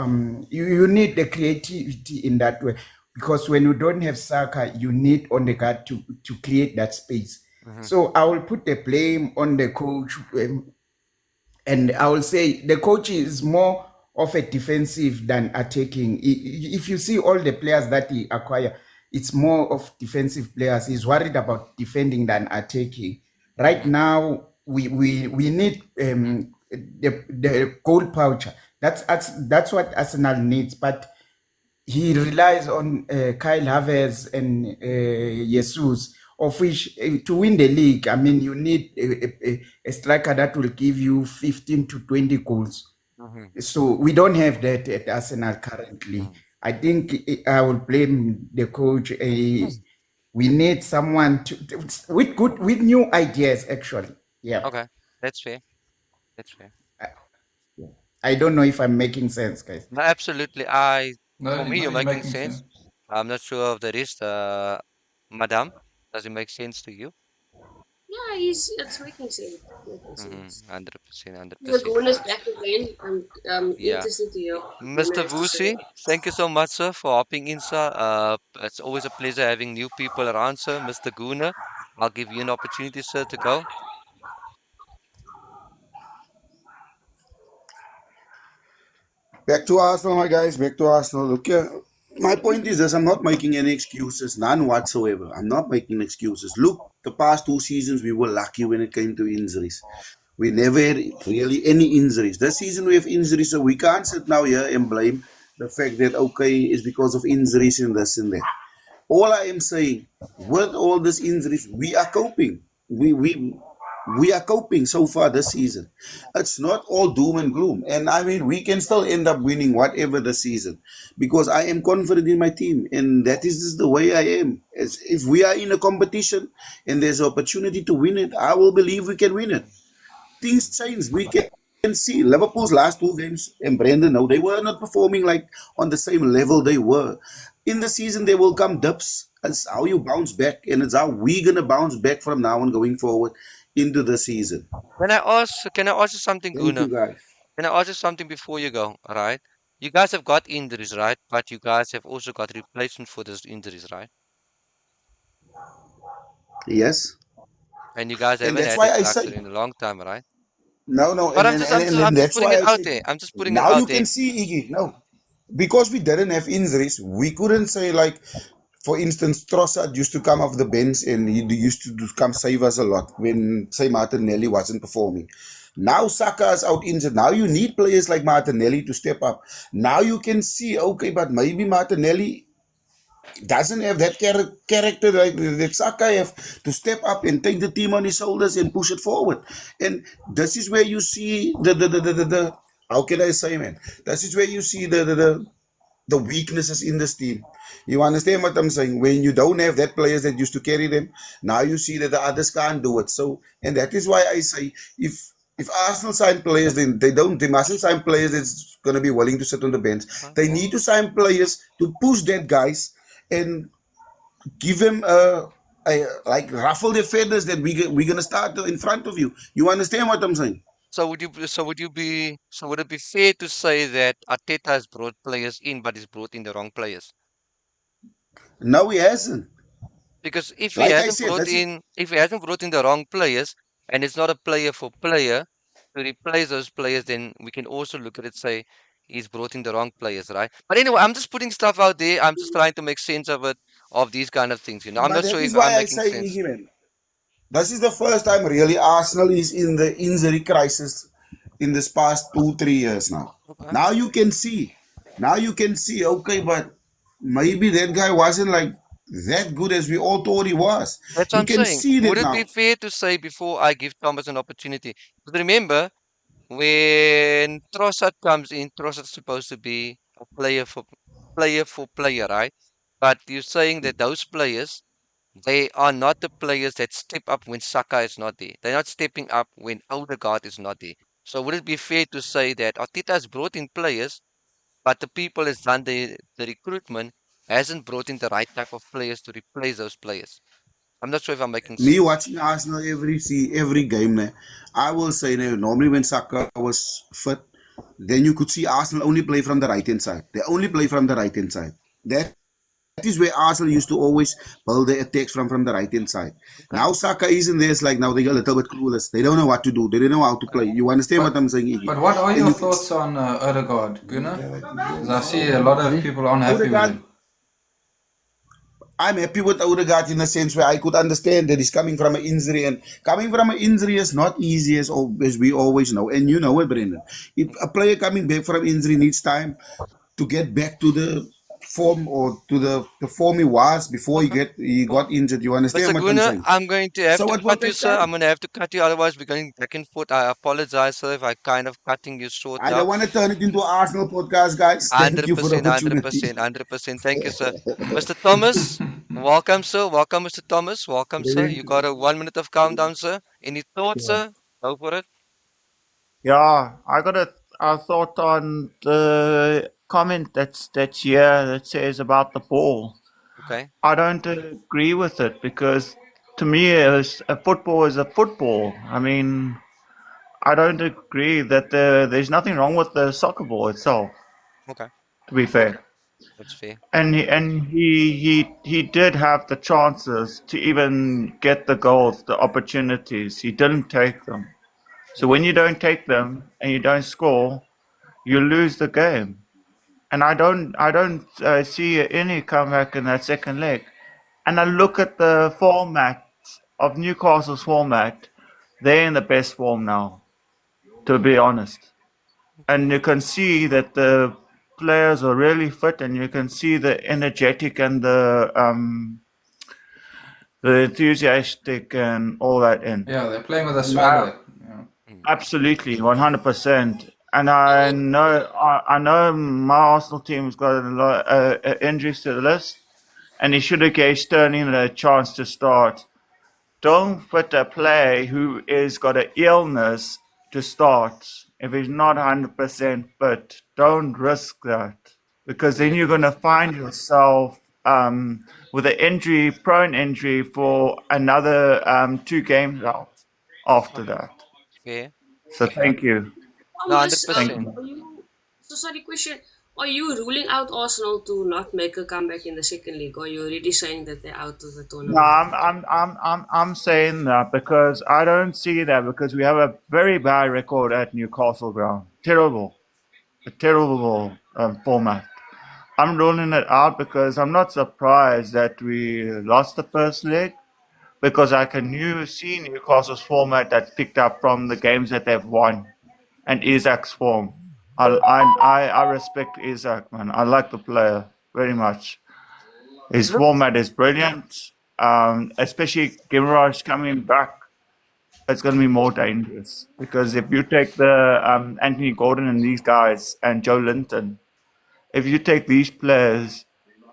You need the creativity in that way. Because when you don't have Saka, you need Odegaard to create that space. So I will put the blame on the coach, and I will say the coach is more of a defensive than attacking. If you see all the players that he acquired, it's more of defensive players. He's worried about defending than attacking. Right now, we need the goal poacher. That's what Arsenal needs, but he relies on Kyle Havertz and Jesus, of which to win the league, I mean, you need a striker that will give you 15 to 20 goals. So we don't have that at Arsenal currently. I think I will blame the coach. We need someone with new ideas. Actually, yeah. Okay, that's fair. That's fair. I don't know if I'm making sense, guys. No, absolutely. For me, No, you're you're making making sense. sense. I'm not sure of the rest. Madam, does it make sense to you? Yeah, it's making sense. Making sense. 100%, The 100%. goal is back again. I'm Yeah. interested to hear what Mr. Guna has to say. Vusi, thank you so much, sir, for hopping in, sir. It's always a pleasure having new people around, sir. Mr. Guna, I'll give you an opportunity, sir, to go. Back to Arsenal, my guys. Back to Arsenal. Look, my point is this: I'm not making any excuses, none whatsoever. I'm not making excuses. Look, the past 2 seasons we were lucky when it came to injuries. We never had really any injuries. This season we have injuries, so we can't sit now here and blame the fact that okay, it's because of injuries and this and that. All I am saying, with all these injuries, we are coping. We are coping so far this season. It's not all doom and gloom. And I mean, we can still end up winning whatever the season because I am confident in my team. And that is just the way I am. As if we are in a competition and there's an opportunity to win it, I will believe we can win it. Things change. We can see Liverpool's last 2 games, and Brendan, no, they were not performing like on the same level they were. In the season, there will come dips. It's how you bounce back, and it's how we're gonna bounce back from now on going forward into the season. Can I ask you something, Thank Guna? you, guys. Can I ask you something before you go? All right. You guys have got injuries, right? But you guys have also got replacement for those injuries, right? Yes, And you guys and haven't that's had why a I structure say in a long time, right? no, But and then I'm just that's putting why it I out say there. I'm just putting it now out you there. can see Iggy. No, because we didn't have injuries, we couldn't say like, for instance, Trossard used to come off the bench and he used to come save us a lot when, say, Martinelli wasn't performing. Now Saka is out injured. Now you need players like Martinelli to step up. Now you can see, okay, but maybe Martinelli doesn't have that character like that Saka have to step up and take the team on his shoulders and push it forward. And this is where you see the how can I say, man? This is where you see the weaknesses in this team. You understand what I'm saying? When you don't have that players that used to carry them, now you see that the others can't do it. So, and that is why I say if Arsenal sign players, then they mustn't sign players that's gonna be willing to sit on the bench. They need to sign players to push that guys and give them like ruffle their feathers that we're gonna start in front of you. You understand what I'm saying? So would it be fair to say that Arteta has brought players in, but he's brought in the wrong players? No, he hasn't. Because if he Like I hasn't said, brought in the wrong players, and it's not a player for player to replace those players, then we can also look at it say he's brought in the wrong players, right? But anyway, I'm just putting stuff out there. I'm just trying to make sense of it, of these kind of things. I'm But not that sure is if I'm why I making say, sense. Iggy, man, this is the first time really Arsenal is in the injury crisis in this past 2-3 years now. Okay. Now you can see. Okay, but maybe that guy wasn't like that good as we all thought he was. That's You what I'm can saying. see that Would it now. be fair to say before I give Thomas an opportunity? Because remember, when Trossard comes in, Trossard's supposed to be a player for player, right? But you're saying that those players, they are not the players that step up when Saka is not there. They're not stepping up when Odegaard is not there. So would it be fair to say that Arteta has brought in players, but the people has done the recruitment, hasn't brought in the right type of players to replace those players? I'm not sure if I'm making Me sense. watching Arsenal every game, ne, I will say, ne, normally when Saka was fit, then you could see Arsenal only play from the right hand side. They only play from the right hand side. That is where Arsenal used to always build their attacks from the right hand side. Okay. Now Saka isn't there. It's like now they get a little bit clueless. They don't know what to do. They don't know how to play. You understand what I'm saying, Iggy? But what are And your you can thoughts on Odegaard, Gunnar? Because I see a lot of people unhappy with Odegaard, him. I'm happy with Odegaard in a sense where I could understand that he's coming from an injury, and coming from an injury is not easy as we always know, and you know it, Brendan. If a player coming back from injury needs time to get back to the form or to the form he was before he got injured. You understand Mr. what I'm Guna, saying? I'm going to have So to it will cut you, take sir. I'm time. going to have to cut you, otherwise we're going back and forth. I apologize, sir, if I kind of cutting you short I now. don't want to turn it into an Arsenal podcast, guys. Thank you for the 100%, opportunity. 100%, 100%. Thank you, sir. Mr. Thomas, Welcome, sir. Welcome, Mr. Thomas. Welcome, sir. You got a 1 minute of countdown, sir. Any thoughts, Yeah. sir? Go for it. Yeah, I got a thought on the comment that's here that says about the ball. Okay. I don't agree with it because to me, a football is a football. I mean, I don't agree that there's nothing wrong with the soccer ball itself. Okay. To be fair, That's fair. and he did have the chances to even get the goals, the opportunities. He didn't take them. So when you don't take them and you don't score, you lose the game. And I don't see any comeback in that second leg. And I look at the format of Newcastle's format; they're in the best form now, to be honest. And you can see that the players are really fit, and you can see the energetic and the enthusiastic and all that in. Yeah, they're playing with a And, swagger. Yeah. absolutely, 100%. And I know my Arsenal team's got a lot of injuries to the list, and he should have gave Sterling a chance to start. Don't put a player who is got an illness to start if he's not 100% fit. Don't risk that, because then you're going to find yourself with an prone injury for another 2 games out after that. Yeah. So thank you. No, Thomas, 100%. are you, so sorry, question. Are you ruling out Arsenal to not make a comeback in the second league, or are you already saying that they're out of the tournament? No, I'm saying that because I don't see that, because we have a very bad record at Newcastle ground. A terrible format. I'm ruling it out because I'm not surprised that we lost the first leg, because I can see Newcastle's format that's picked up from the games that they've won, and Isaac's form. I respect Isaac, man. I like the player very much. His format is brilliant, especially Gimaresh coming back. It's going to be more dangerous, because if you take the Anthony Gordon and these guys and Joe Linton, if you take these players,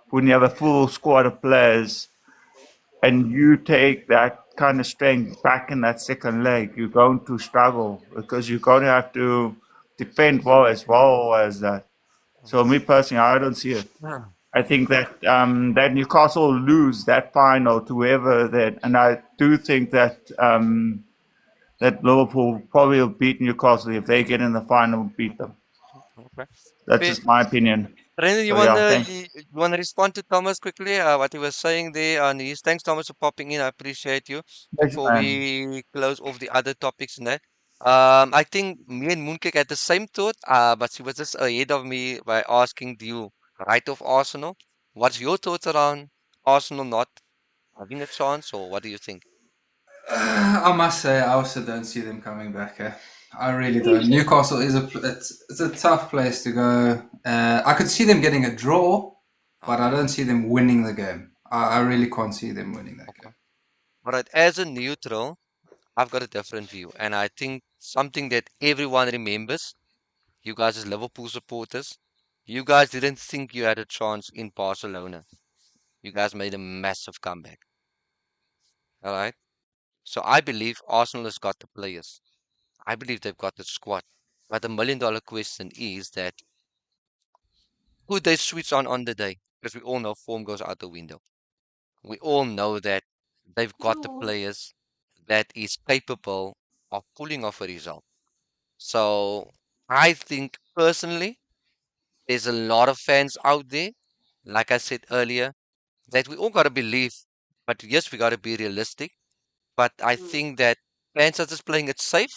when you have a full squad of players, and you take that kind of strength back in that second leg, you're going to struggle, because you're going to have to defend well as that. So me personally, I don't see it. I think that that Newcastle will lose that final to whoever that, and I do think that that Liverpool probably will beat Newcastle if they get in the final and beat them. Okay. That's Fair. just my opinion. Brendan, you So yeah, wanna thanks. you wanna respond to Thomas quickly? What he was saying there on his. Thanks, Thomas, for popping in. I appreciate you. Thanks, Before man. we close off the other topics and that, I think me and Mooncake had the same thought. But she was just ahead of me by asking, do you write off Arsenal? What's your thoughts around Arsenal not having a chance, or what do you think? I must say, I also don't see them coming back. I really don't. Newcastle is it's a tough place to go. I could see them getting a draw, but I don't see them winning the game. I really can't see them winning that game. All right, as a neutral, I've got a different view, and I think something that everyone remembers, you guys as Liverpool supporters, you guys didn't think you had a chance in Barcelona. You guys made a massive comeback. All right. So I believe Arsenal has got the players. I believe they've got the squad. But the $1 million question is that could they switch on the day? Because we all know form goes out the window. We all know that they've got the players that is capable of pulling off a result. So I think personally, there's a lot of fans out there, like I said earlier, that we all got to believe. But yes, we got to be realistic. But I think that fans are just playing it safe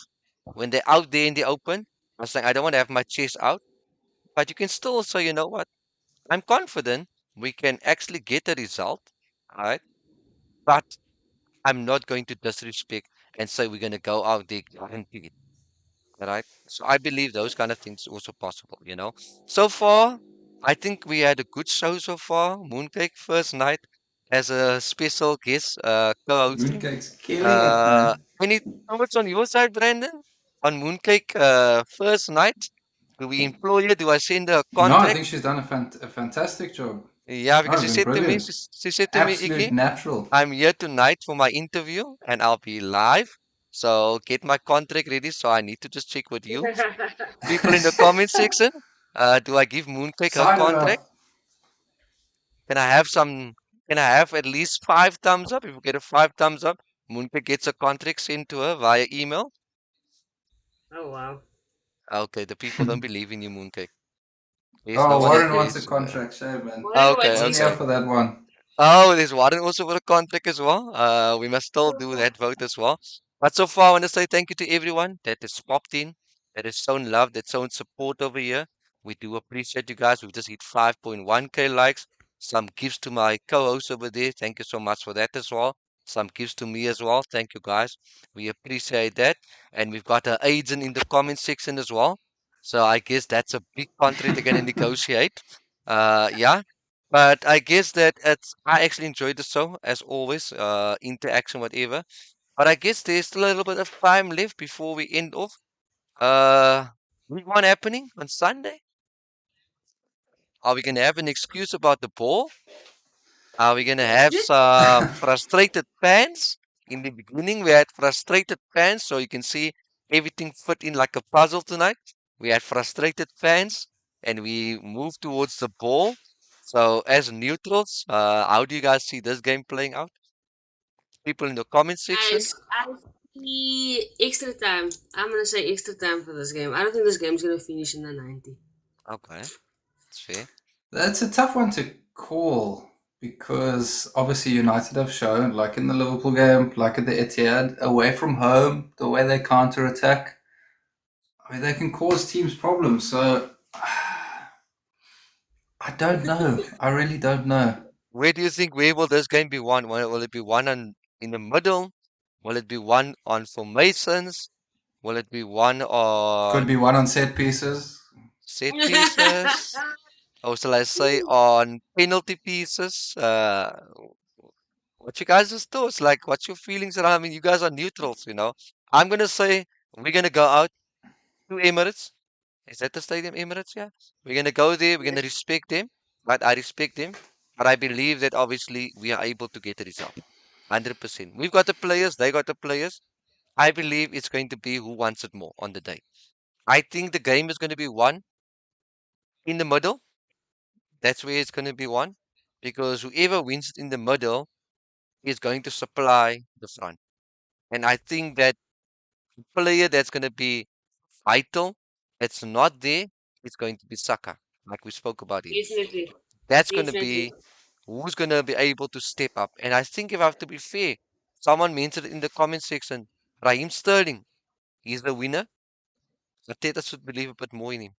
when they're out there in the open. I'm saying I don't want to have my chest out, but you can still say, you know what? I'm confident we can actually get a result, all right? But I'm not going to disrespect and say we're going to go out there guaranteed, all right? So I believe those kind of things also possible, you know. So far, I think we had a good show so far. Mooncake first night as a special guest, co-hosting. Mooncake's killing it, man. Any thoughts on your side, Brandon? On Mooncake, first night? Do we employ her? Do I send her a No, I contract? think she's done a fantastic job. Yeah, because Oh, she been said to me, brilliant. she said to me, Absolute Iggy, natural. I'm here tonight for my interview and I'll be live. So get my contract ready. So I need to just check with you. People in the comment section, do I give Mooncake her Sign her contract? up. Can I have some? Can I have at least 5 thumbs up? If we get a 5 thumbs up, Mooncake gets a contract sent to her via email. Oh wow. Okay, the people don't believe in you, Mooncake. There's no Oh, one that Warren wants a believes. contract. Shame, man. Warren Okay, wants I'm his here okay. for that one. Oh, there's Warren also for a contract as well. We must still do that vote as well. But so far, I want to say thank you to everyone that has popped in, that has shown love, that's shown support over here. We do appreciate you guys. We've just hit 5.1k likes. Some gifts to my co-host over there. Thank you so much for that as well. Some gifts to me as well. Thank you guys. We appreciate that. And we've got agent in the comment section as well. So I guess that's a big contract they're going to negotiate. Yeah. But I guess that I actually enjoyed the show as always, interaction, whatever. But I guess there's still a little bit of time left before we end off. Week one happening on Sunday. Are we gonna have an excuse about the ball? Are we gonna have some frustrated fans? In the beginning, we had frustrated fans, so you can see everything fit in like a puzzle tonight. We had frustrated fans, and we moved towards the ball. So, as neutrals, how do you guys see this game playing out? People in the comment section. I see extra time. I'm gonna say extra time for this game. I don't think this game's gonna finish in the 90. Okay, that's fair. That's a tough one to call because obviously United have shown, like in the Liverpool game, like at the Etihad, away from home, the way they counter attack, I mean, they can cause teams problems. So I don't know. I really don't know. Where do you think where will this game be won? Will it be won in the middle? Will it be won on formations? Will it be won Could be on one on set pieces. set pieces? Or shall I say on penalty pieces? What you guys' thoughts? Like, what's your feelings around? I mean, you guys are neutrals, you know. I'm gonna say we're gonna go out to Emirates. Is that the stadium, Emirates? Yeah. We're gonna go there. We're gonna respect them, but I respect them. But I believe that obviously we are able to get a result. 100%. We've got the players. They got the players. I believe it's going to be who wants it more on the day. I think the game is going to be won in the middle. That's where it's going to be won because whoever wins it in the middle is going to supply the front. And I think that the player that's going to be vital, that's not there, is going to be Saka, like we spoke about him. Definitely. That's going to Definitely. be who's going to be able to step up. And I think if I have to be fair, someone mentioned it in the comment section, Raheem Sterling, he's the winner. Arteta should believe a bit more in him.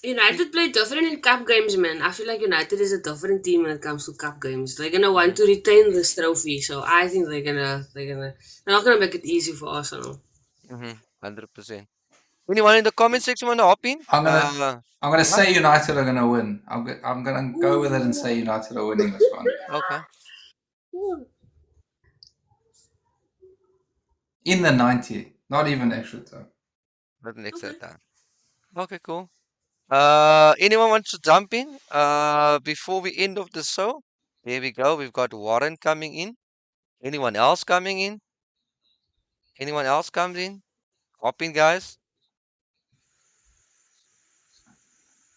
United play different in cup games, man. I feel like United is a different team when it comes to cup games. They're gonna want to retain this trophy, so I think they're not gonna make it easy for Arsenal. 100%. Anyone in the comment section want to hop in? I'm gonna say United are gonna win. I'm gonna go with it and say United are winning this one. Okay. In the 90, not even extra time. Not an extra time. Okay, cool. Anyone wants to jump in? Before we end off the show, there we go. We've got Warren coming in. Anyone else coming in? Anyone else comes in? Hop in, guys.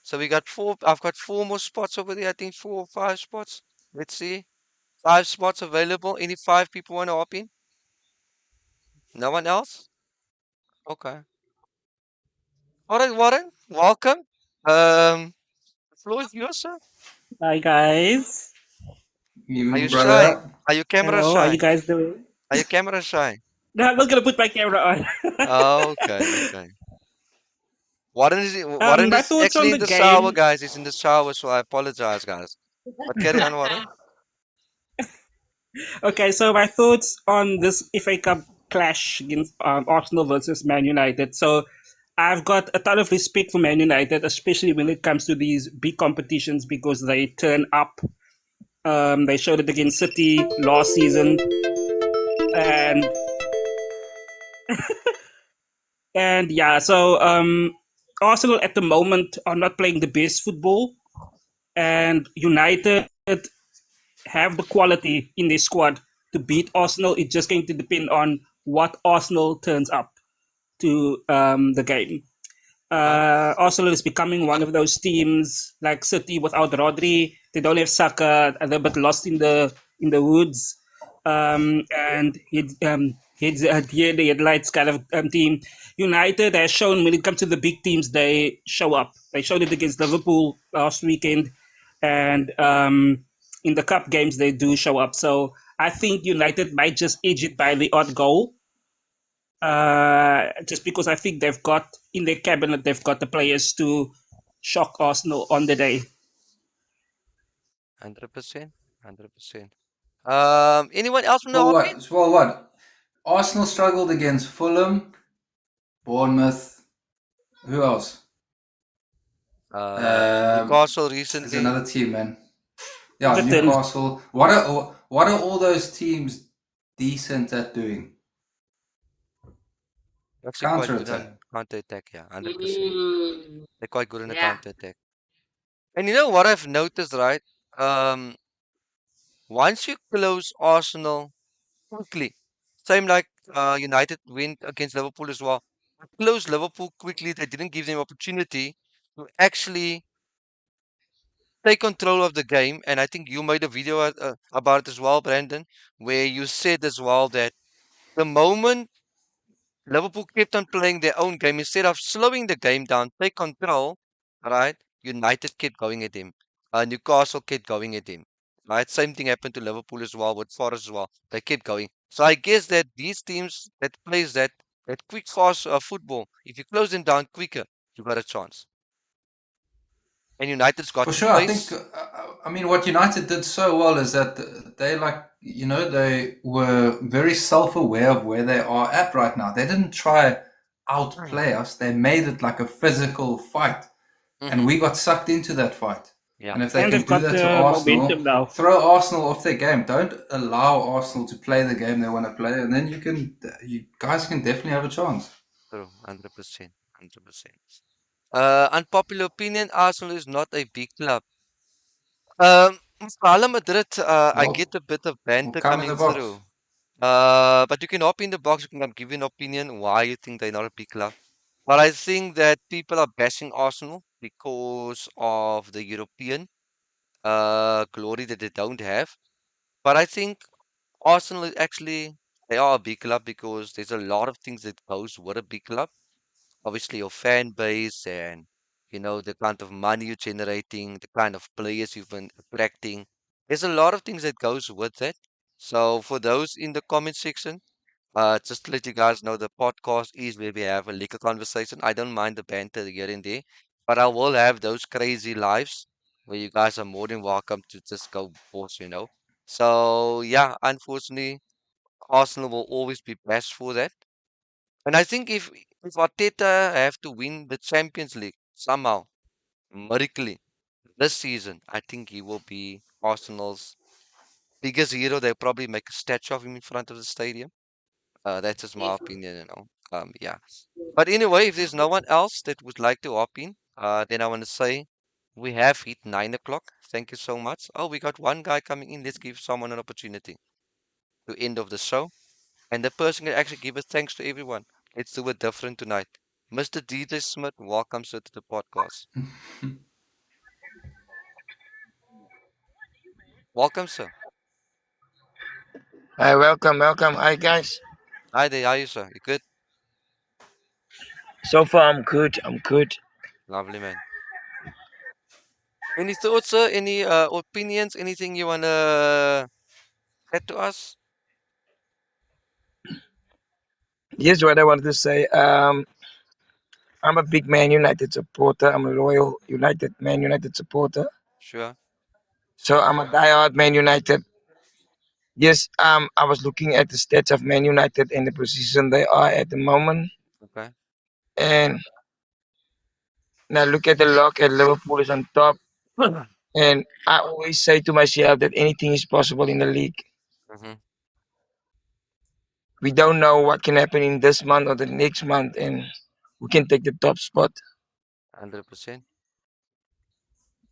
So we got I've got 4 more spots over there. I think 4 or 5 spots. Let's see. 5 spots available. Any 5 people want to hop in? No one else? Okay. All right, Warren. Welcome. The floor is yours, sir. Hi guys. Are you Evening, shy? brother. Are you camera Hello, how are shy? you guys doing? Are you camera shy? No, I'm not gonna put my camera on. Okay, okay. Warren My is thoughts on actually the in the shower, game. guys. He's in the shower, so I apologize, guys. But carry on, Warren. Okay, so my thoughts on this FA Cup clash against Arsenal versus Man United. So I've got a ton of respect for Man United, especially when it comes to these big competitions because they turn up. They showed it against City last season, and yeah. So Arsenal at the moment are not playing the best football, and United have the quality in their squad to beat Arsenal. It's just going to depend on what Arsenal turns up to the game. Arsenal is becoming one of those teams like City without Rodri. They don't have Saka. They're a bit lost in the woods. And here the headlights kind of team. United has shown when it comes to the big teams, they show up. They showed it against Liverpool last weekend, and in the cup games they do show up. So I think United might just edge it by the odd goal. Just because I think they've got in their cabinet, they've got the players to shock Arsenal on the day. 100%. 100%. Anyone else from the Well, offense? what? Arsenal struggled against Fulham, Bournemouth. Who else? Newcastle There's recently. another team, man. Yeah, Everton. Newcastle. What are all those teams decent at doing? Actually quite good Counter-attack. on counter-attack, yeah, 100%. Mm, They're quite good in the yeah. counter-attack. And you know what I've noticed, right? Once you close Arsenal quickly, same like United win against Liverpool as well. Close Liverpool quickly. They didn't give them opportunity to actually take control of the game. And I think you made a video about it as well, Brandon, where you said as well that the moment Liverpool kept on playing their own game, instead of slowing the game down, take control, right? United kept going at him. Newcastle kept going at him. Right? Same thing happened to Liverpool as well, with Forest as well. They kept going. So I guess that these teams that plays that quick, fast football, if you close them down quicker, you got a chance. And United's got For the sure, I pace. think. I mean, what United did so well is that they they were very self-aware of where they are at right now. They didn't try outplay us. They made it like a physical fight, and we got sucked into that fight. Yeah. And if they And can they've do got that the to momentum Arsenal, now. throw Arsenal off their game. Don't allow Arsenal to play the game they want to play, and then you guys can definitely have a chance. True, 100%. 100%. Unpopular opinion, Arsenal is not a big club. Real Madrid, I Well, get a bit of banter come in coming the box. through. But you can hop in the box, you can give an opinion why you think they're not a big club. But I think that people are bashing Arsenal because of the European glory that they don't have. But I think Arsenal is actually, they are a big club because there's a lot of things that goes with a big club. Obviously your fan base and the kind of money you're generating, the kind of players you've been attracting. There's a lot of things that goes with that. So for those in the comment section, just to let you guys know, the podcast is where we have a liquor conversation. I don't mind the banter here and there, but I will have those crazy lives where you guys are more than welcome to just go boss. So yeah, unfortunately, Arsenal will always be best for that. And I think if Arteta have to win the Champions League somehow, miraculously, this season, I think he will be Arsenal's biggest hero. They'll probably make a statue of him in front of the stadium. That's just my opinion. Yeah. But anyway, if there's no one else that would like to hop in, then I want to say we have hit 9 o'clock. Thank you so much. Oh, we got one guy coming in. Let's give someone an opportunity to end of the show. And the person can actually give a thanks to everyone. Let's do it different tonight. Mr. DJ Smith, welcome sir to the podcast. Welcome, sir. Hi, welcome. Hi, guys. Hi there, how are you, sir? You good? So far, I'm good. Lovely, man. Any thoughts, sir? Any opinions? Anything you wanna add to us? Here's what I wanted to say. I'm a big Man United supporter. I'm a loyal Man United supporter. Sure. So I'm a diehard Man United. Yes, I was looking at the stats of Man United and the position they are at the moment. Okay. And now look at the luck at Liverpool is on top. And I always say to myself that anything is possible in the league. Mhm. We don't know what can happen in this month or the next month, and we can take the top spot. 100%.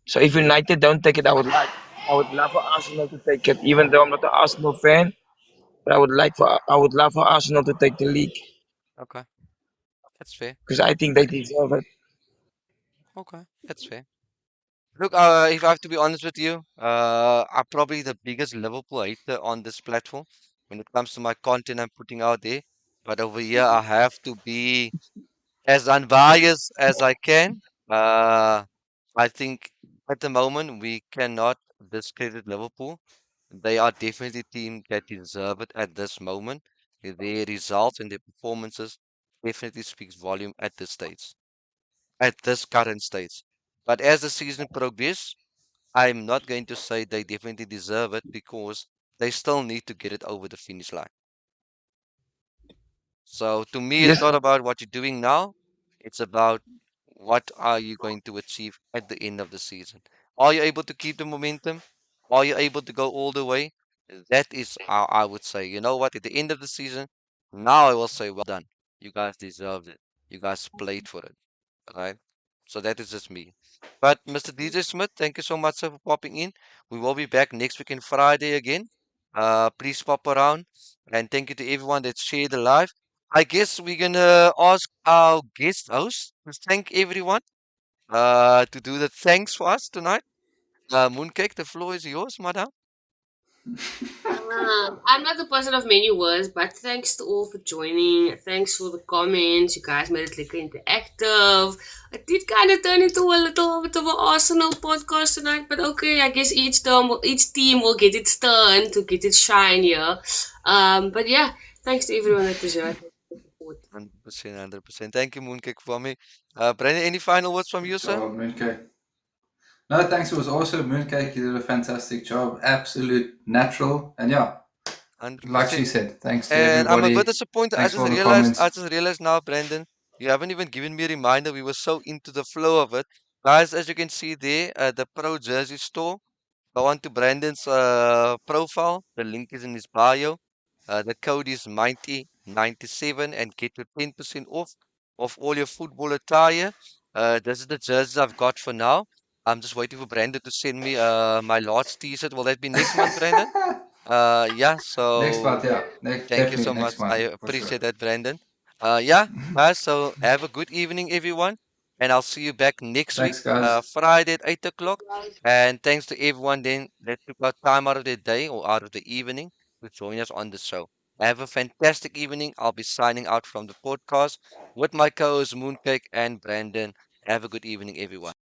So if United don't take it, I would love for Arsenal to take it. Even though I'm not an Arsenal fan, but I would love for Arsenal to take the league Okay, that's fair. because I think they deserve it. Okay, that's fair. Look, if I have to be honest with you, I'm probably the biggest Liverpool hater on this platform when it comes to my content I'm putting out there. But over here, I have to be as unbiased as I can. I think at the moment we cannot discredit Liverpool. They are definitely a team that deserve it at this moment. Their results and their performances definitely speaks volume at this stage, at this current stage. But as the season progresses, I'm not going to say they definitely deserve it because they still need to get it over the finish line. So to me, it's Yes, not about what you're doing now. It's about what are you going to achieve at the end of the season. Are you able to keep the momentum? Are you able to go all the way? That is how I would say, you know what, at the end of the season, now I will say, well done. You guys deserved it. You guys played for it. Right? So that is just me. But Mr. DJ Smith, thank you so much sir, for popping in. We will be back next week in Friday again. Please pop around. And thank you to everyone that shared the live. I guess we're gonna ask our guest host to thank everyone to do the thanks for us tonight. Mooncake, the floor is yours, madam. I'm not the person of many words, but thanks to all for joining. Thanks for the comments. You guys made it like interactive. It did kind of turn into a little bit of an Arsenal podcast tonight, but okay, I guess each team will get its turn to get its shine here. But yeah, thanks to everyone that was here. 100%, 100%. Thank you, Mooncake, for me. Brandon, any final words from you, sir? Job, Mooncake. No, thanks. It was awesome. Mooncake, you did a fantastic job. Absolute natural. And yeah, 100%. like she said, thanks to And I'm a everybody. bit disappointed. Thanks for all the comments. I just realized now, Brandon, you haven't even given me a reminder. We were so into the flow of it. Guys, as you can see there, the Pro Jersey store. Go on to Brandon's profile. The link is in his bio. The code is 9097 and get your 10% off of all your football attire. This is the jerseys I've got for now. I'm just waiting for Brandon to send me my last t-shirt. Will that be next month, Brandon? Yeah, Next month, so yeah. thank you Definitely so much. next month, I for sure. appreciate that, Brandon. Yeah, guys, so have a good evening, everyone. And I'll see you back next week, Thanks, guys. Friday at 8 o'clock. And thanks to everyone then that took out time out of their day or out of the evening to join us on the show. Have a fantastic evening. I'll be signing out from the podcast with my co-host Mooncake and Brandon. Have a good evening, everyone.